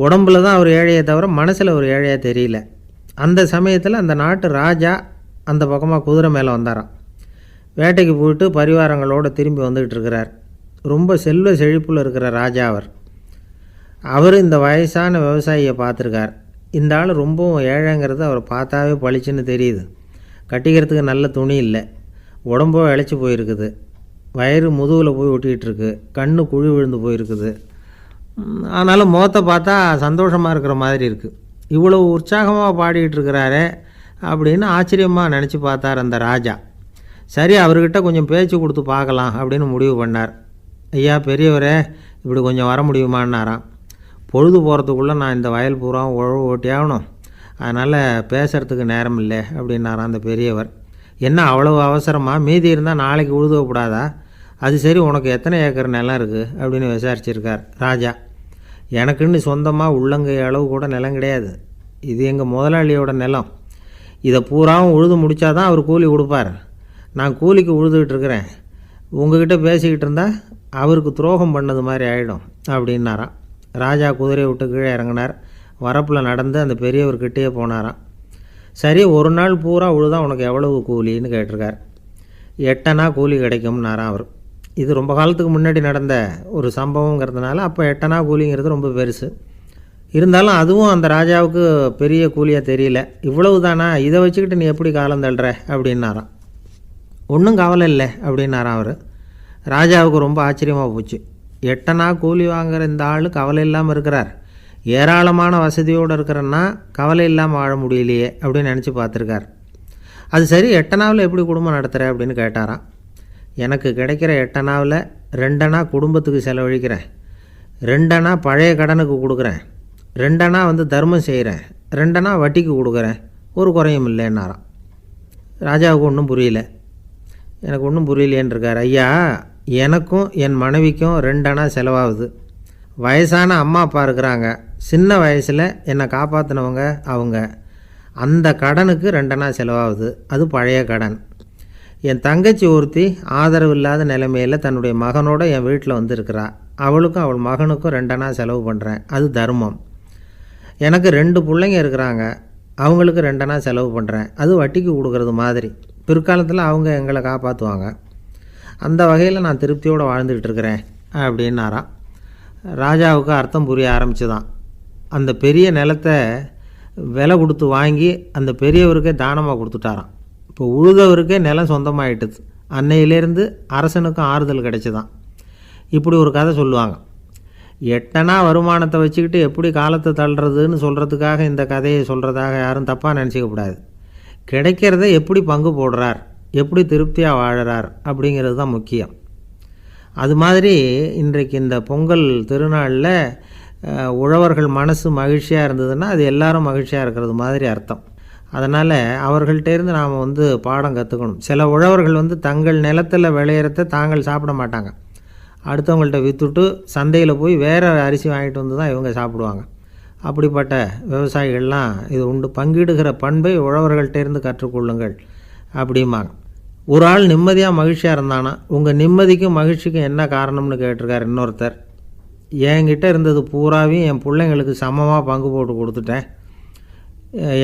உடம்புல தான் அவர் ஏழையை தவிர மனசில் ஒரு ஏழையாக தெரியல. அந்த சமயத்தில் அந்த நாட்டு ராஜா அந்த பக்கமாக குதிரை மேலே வந்தாராம். வேட்டைக்கு போயிட்டு பரிவாரங்களோடு திரும்பி வந்துக்கிட்டு இருக்கிறார். ரொம்ப செல்வ செழிப்பில் இருக்கிற ராஜா அவர் இந்த வயசான விவசாயியை பார்த்துருக்கார். இந்த ஆள் ரொம்பவும் ஏழைங்கிறது அவர் பார்த்தாவே பளிச்சுன்னு தெரியுது. கட்டிக்கிறதுக்கு நல்ல துணி இல்லை, உடம்போ இழைச்சி போயிருக்குது, வயிறு முதுகில் போய் ஒட்டிக்கிட்டு இருக்கு, கண்ணு குழி விழுந்து போயிருக்குது. ஆனாலும் முகத்தை பார்த்தா சந்தோஷமாக இருக்கிற மாதிரி இருக்குது. இவ்வளவு உற்சாகமாக பாடிக்கிட்டு இருக்கிறாரே அப்படின்னு ஆச்சரியமாக நினச்சி பார்த்தார் அந்த ராஜா. சரி, அவர்கிட்ட கொஞ்சம் பேச்சு கொடுத்து பார்க்கலாம் அப்படின்னு முடிவு பண்ணார். ஐயா பெரியவரே, இப்படி கொஞ்சம் வர முடியுமான்னாராம். பொழுது போகிறதுக்குள்ளே நான் இந்த வயல் பூரா உழவு ஓட்டி ஆகணும், அதனால் பேசுகிறதுக்கு நேரம் இல்லை அப்படின்னாராம் அந்த பெரியவர். என்ன அவ்வளவு அவசரமாக? மீதி இருந்தால் நாளைக்கு உழுதக்கூடாதா? அது சரி, உனக்கு எத்தனை ஏக்கர் நிலம் இருக்குது அப்படின்னு விசாரிச்சிருக்கார் ராஜா. எனக்குன்னு சொந்தமாக உள்ளங்கை அளவு கூட நிலம் கிடையாது. இது எங்கள் முதலாளியோட நிலம். இதை பூராவும் உழுது முடித்தாதான் அவர் கூலி கொடுப்பார். நான் கூலிக்கு உழுதுகிட்டு இருக்கிறேன். உங்ககிட்ட பேசிக்கிட்டு இருந்தால் அவருக்கு துரோகம் பண்ணது மாதிரி ஆகிடும் அப்படின்னாராம். ராஜா குதிரையை விட்டு கீழே இறங்கினார். வரப்பில் நடந்து அந்த பெரியவர்கிட்டே போனாராம். சரி, ஒரு நாள் பூரா உழுதா உனக்கு எவ்வளவு கூலின்னு கேட்டிருக்கார். 8 அணா கூலி கிடைக்கும்னாராம் அவர். இது ரொம்ப காலத்துக்கு முன்னாடி நடந்த ஒரு சம்பவங்கிறதுனால அப்போ 8 அணா கூலிங்கிறது ரொம்ப பெருசு. இருந்தாலும் அதுவும் அந்த ராஜாவுக்கு பெரிய கூலியாக தெரியல. இவ்வளவு தானா, இதை வச்சுக்கிட்டு நீ எப்படி காலம் தள்ளுற அப்படின்னாராம். ஒன்றும் கவலை இல்லை அப்படின்னாராம் அவர். ராஜாவுக்கு ரொம்ப ஆச்சரியமாக போச்சு. 8 அணா கூலி வாங்குகிற இந்த ஆள் கவலை இல்லாமல் இருக்கிறார், ஏராளமான வசதியோடு இருக்கிறன்னா கவலை இல்லாமல் வாழ முடியலையே அப்படின்னு நினச்சி பார்த்துருக்கார். அது சரி, 8 அணாவில் எப்படி குடும்பம் நடத்துகிற அப்படின்னு கேட்டாராம். எனக்கு கிடைக்கிற 8 அணாவில் 2 அணா குடும்பத்துக்கு செலவழிக்கிறேன், 2 அணா பழைய கடனுக்கு கொடுக்குறேன், 2 அணா தர்மம் செய்கிறேன், 2 அணா வட்டிக்கு கொடுக்குறேன், ஒரு குறையும் இல்லைன்னாராம். ராஜாவுக்கு ஒன்றும் புரியல. எனக்கு ஒன்றும் புரியலையேன்னு இருக்கார். ஐயா, எனக்கும் என் மனைவிக்கும் 2 அணா செலவாகுது. வயசான அம்மா அப்பா இருக்கிறாங்க, சின்ன வயசில் என்னை காப்பாற்றினவங்க அவங்க. அந்த கடனுக்கு 2 அணா செலவாகுது, அது பழைய கடன். என் தங்கச்சி ஒருத்தி ஆதரவு இல்லாத நிலைமையில் தன்னுடைய மகனோட என் வீட்டில் இருக்கிறா. அவளுக்கும் அவள் மகனுக்கும் 2 அணா செலவு பண்ணுறேன், அது தர்மம். எனக்கு 2 பிள்ளைங்க இருக்கிறாங்க, அவங்களுக்கு 2 அணா செலவு பண்ணுறேன், அது வட்டிக்கு கொடுக்கறது மாதிரி. பிற்காலத்தில் அவங்க எங்களை காப்பாற்றுவாங்க. அந்த வகையில் நான் திருப்தியோடு வாழ்ந்துக்கிட்டு இருக்கிறேன் அப்படின்னாராம். ராஜாவுக்கு அர்த்தம் புரிய ஆரம்பிச்சுதான். அந்த பெரிய நிலத்தை விலை கொடுத்து வாங்கி அந்த பெரியவருக்கே தானமாக கொடுத்துட்டாராம். இப்போ உழுதவருக்கே நிலம் சொந்தமாகிட்டுது. அன்னையிலேருந்து அரசனுக்கும் ஆறுதல் கிடைச்சிதான். இப்படி ஒரு கதை சொல்லுவாங்க. 8 அணா வருமானத்தை வச்சுக்கிட்டு எப்படி காலத்தை தள்ளுறதுன்னு சொல்கிறதுக்காக இந்த கதையை சொல்கிறதாக யாரும் தப்பாக நினச்சிக்கக்கூடாது. கிடைக்கிறத எப்படி பங்கு போடுறார், எப்படி திருப்தியாக வாழறார் அப்படிங்கிறது தான் முக்கியம். அது மாதிரி இன்றைக்கு இந்த பொங்கல் திருநாளில் உழவர்கள் மனசு மகிழ்ச்சியாக இருந்ததுன்னா அது எல்லாரும் மகிழ்ச்சியாக இருக்கிறது மாதிரி அர்த்தம். அதனால் அவர்கள்ட்டேருந்து நாம் பாடம் கற்றுக்கணும். சில உழவர்கள் தங்கள் நிலத்தில் விளையிறத தாங்கள் சாப்பிட மாட்டாங்க, அடுத்தவங்கள்ட்ட விற்றுட்டு சந்தையில் போய் வேறு அரிசி வாங்கிட்டு வந்து தான் இவங்க சாப்பிடுவாங்க. அப்படிப்பட்ட விவசாயிகள்லாம் இது உண்டு. பங்கிடுகிற பண்பை உழவர்கள்ட்டேருந்து கற்றுக்கொள்ளுங்கள் அப்படிம்பாங்க. ஒரு ஆள் நிம்மதியாக மகிழ்ச்சியாக இருந்தானா, உங்கள் நிம்மதிக்கும் மகிழ்ச்சிக்கும் என்ன காரணம்னு கேட்டிருக்கார் இன்னொருத்தர். என்கிட்ட இருந்தது பூராவையும் என் பிள்ளைங்களுக்கு சமமாக பங்கு போட்டு கொடுத்துட்டேன்,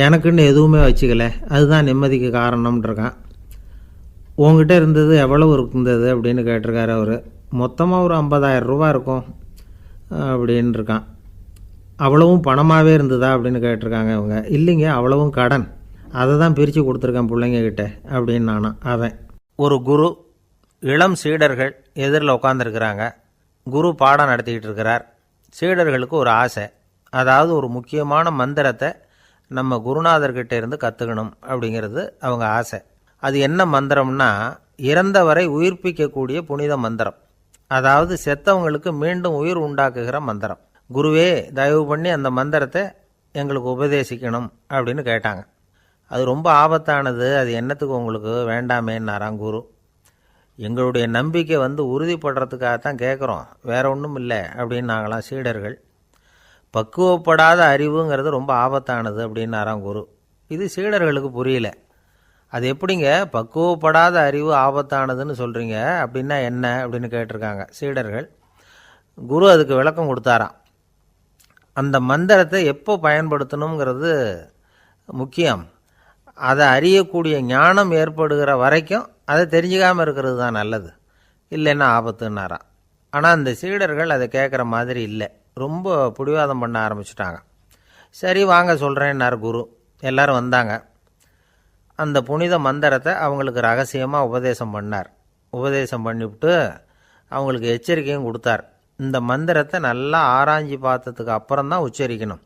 எனக்குன்னு எதுவுமே வச்சுக்கல, அதுதான் நிம்மதிக்கு காரணம்ன்றிருக்கான். உங்ககிட்ட இருந்தது எவ்வளவு இருந்தது அப்படின்னு கேட்டிருக்காரு அவர். மொத்தமாக ஒரு 50,000 ரூபா இருக்கும் அப்படின்னு இருக்கான். அவ்வளவும் பணமாகவே இருந்ததா அப்படின்னு கேட்டிருக்காங்க இவங்க. இல்லைங்க, அவ்வளவும் கடன், அதை தான் பிரித்து கொடுத்துருக்கேன் பிள்ளைங்கக்கிட்ட அப்படின்னு நானும். அவன் ஒரு குரு, இளம் சீடர்கள் எதிரில் உட்காந்துருக்கிறாங்க. குரு பாடம் நடத்திக்கிட்டு இருக்கிறார். சீடர்களுக்கு ஒரு ஆசை, அதாவது ஒரு முக்கியமான மந்திரத்தை நம்ம குருநாதர்கிட்ட இருந்து கற்றுக்கணும் அப்படிங்கிறது அவங்க ஆசை. அது என்ன மந்திரம்னா, இறந்தவரை உயிர்ப்பிக்கக்கூடிய புனித மந்திரம், அதாவது செத்தவங்களுக்கு மீண்டும் உயிர் உண்டாக்குகிற மந்திரம். குருவே, தயவு பண்ணி அந்த மந்திரத்தை எங்களுக்கு உபதேசிக்கணும் அப்படின்னு கேட்டாங்க. அது ரொம்ப ஆபத்தானது, அது என்னத்துக்கு உங்களுக்கு வேண்டாமேன்னாராம் குரு. எங்களுடைய நம்பிக்கை உறுதிப்படுறதுக்காகத்தான் கேட்குறோம், வேற ஒன்றும் இல்லை அப்படின்னாங்களாம் சீடர்கள். பக்குவப்படாத அறிவுங்கிறது ரொம்ப ஆபத்தானது அப்படின்னாராம் குரு. இது சீடர்களுக்கு புரியல. அது எப்படிங்க பக்குவப்படாத அறிவு ஆபத்தானதுன்னு சொல்கிறீங்க, அப்படின்னா என்ன அப்படின்னு கேட்டிருக்காங்க சீடர்கள். குரு அதுக்கு விளக்கம் கொடுத்தாராம். அந்த மந்திரத்தை எப்போ பயன்படுத்தணுங்கிறது முக்கியம். அதை அறியக்கூடிய ஞானம் ஏற்படுகிற வரைக்கும் அதை தெரிஞ்சுக்காமல் இருக்கிறது தான் நல்லது, இல்லைன்னா ஆபத்துன்னாராம். ஆனால் அந்த சீடர்கள் அதை கேட்குற மாதிரி இல்லை, ரொம்ப பிடிவாதம் பண்ண ஆரம்பிச்சுட்டாங்க. சரி வாங்க சொல்கிறேன்னார் குரு. எல்லோரும் வந்தாங்க. அந்த புனித மந்திரத்தை அவங்களுக்கு ரகசியமாக உபதேசம் பண்ணார். உபதேசம் பண்ணிவிட்டு அவங்களுக்கு எச்சரிக்கையும் கொடுத்தார். இந்த மந்திரத்தை நல்லா ஆராய்ச்சி பார்த்ததுக்கு அப்புறம்தான் உச்சரிக்கணும்.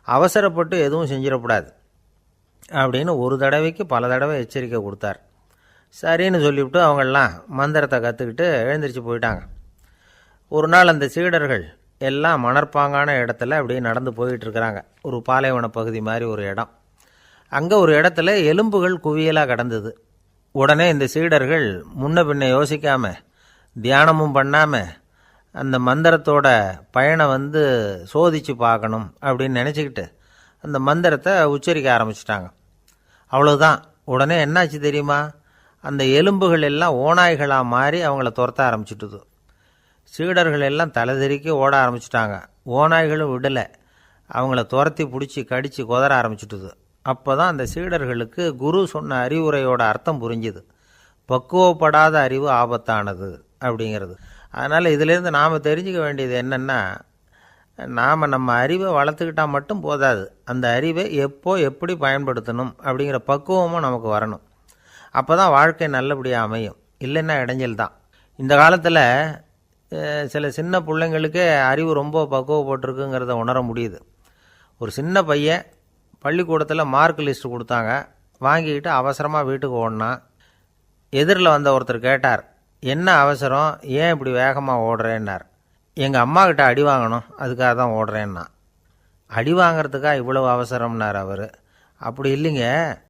அவசரப்பட்டு எதுவும் செஞ்சிடக்கூடாது அப்படின்னு ஒரு தடவைக்கு பல தடவை எச்சரிக்கை கொடுத்தார். சரின்னு சொல்லிவிட்டு அவங்கெல்லாம் மந்திரத்தை கற்றுக்கிட்டு எழுந்திரிச்சு போயிட்டாங்க. ஒரு நாள் அந்த சீடர்கள் எல்லாம் மணற்பாங்கான இடத்துல அப்படியே நடந்து போயிட்டுருக்கிறாங்க. ஒரு பாலைவன பகுதி மாதிரி ஒரு இடம். அங்கே ஒரு இடத்துல எலும்புகள் குவியலாக கிடந்தது. உடனே இந்த சீடர்கள் முன்ன பின்ன யோசிக்காமல் தியானமும் பண்ணாமல் அந்த மந்திரத்தோட பயனை சோதித்து பார்க்கணும் அப்படின்னு நினச்சிக்கிட்டு அந்த மந்திரத்தை உச்சரிக்க ஆரம்பிச்சிட்டாங்க. அவ்வளோதான். உடனே என்னாச்சு தெரியுமா? அந்த எலும்புகள் எல்லாம் ஓநாய்களாக மாறி அவங்கள துரத்த ஆரம்பிச்சுட்டுது. சீடர்கள் எல்லாம் தலைதெறிக்கி ஓட ஆரம்பிச்சிட்டாங்க. ஓநாய்களும் விடலை, அவங்கள துரத்தி பிடிச்சி கடித்து கொதற ஆரம்பிச்சுட்டுது. அப்போ தான் அந்த சீடர்களுக்கு குரு சொன்ன அறிவுரையோட அர்த்தம் புரிஞ்சுது. பக்குவப்படாத அறிவு ஆபத்தானது அப்படிங்கிறது. அதனால் இதிலேருந்து நாம் தெரிஞ்சுக்க வேண்டியது என்னென்னா, நாம் நம்ம அறிவை வளர்த்துக்கிட்டால் மட்டும் போதாது, அந்த அறிவை எப்போ எப்படி பயன்படுத்தணும் அப்படிங்கிற பக்குவமும் நமக்கு வரணும். அப்போ தான் வாழ்க்கை நல்லபடியாக அமையும். இல்லைன்னா இடைஞ்சல் தான். இந்த காலத்தில் சில சின்ன பிள்ளைங்களுக்கே அறிவு ரொம்ப பக்குவப்பட்டிருக்குங்கிறத உணர முடியுது. ஒரு சின்ன பையன் பள்ளிக்கூடத்தில் மார்க் லிஸ்ட்டு கொடுத்தாங்க, வாங்கிக்கிட்டு அவசரமாக வீட்டுக்கு ஓடினான். எதிரில் வந்த ஒருத்தர் கேட்டார், என்ன அவசரம், ஏன் இப்படி வேகமாக ஓடுறேன்னார். எங்கள் அம்மாக்கிட்ட அடி வாங்கணும், அதுக்காக தான் ஓடுறேன்னா. அடி வாங்கிறதுக்காக இவ்வளவு அவசரம்னார் அவர். அப்படி இல்லைங்க,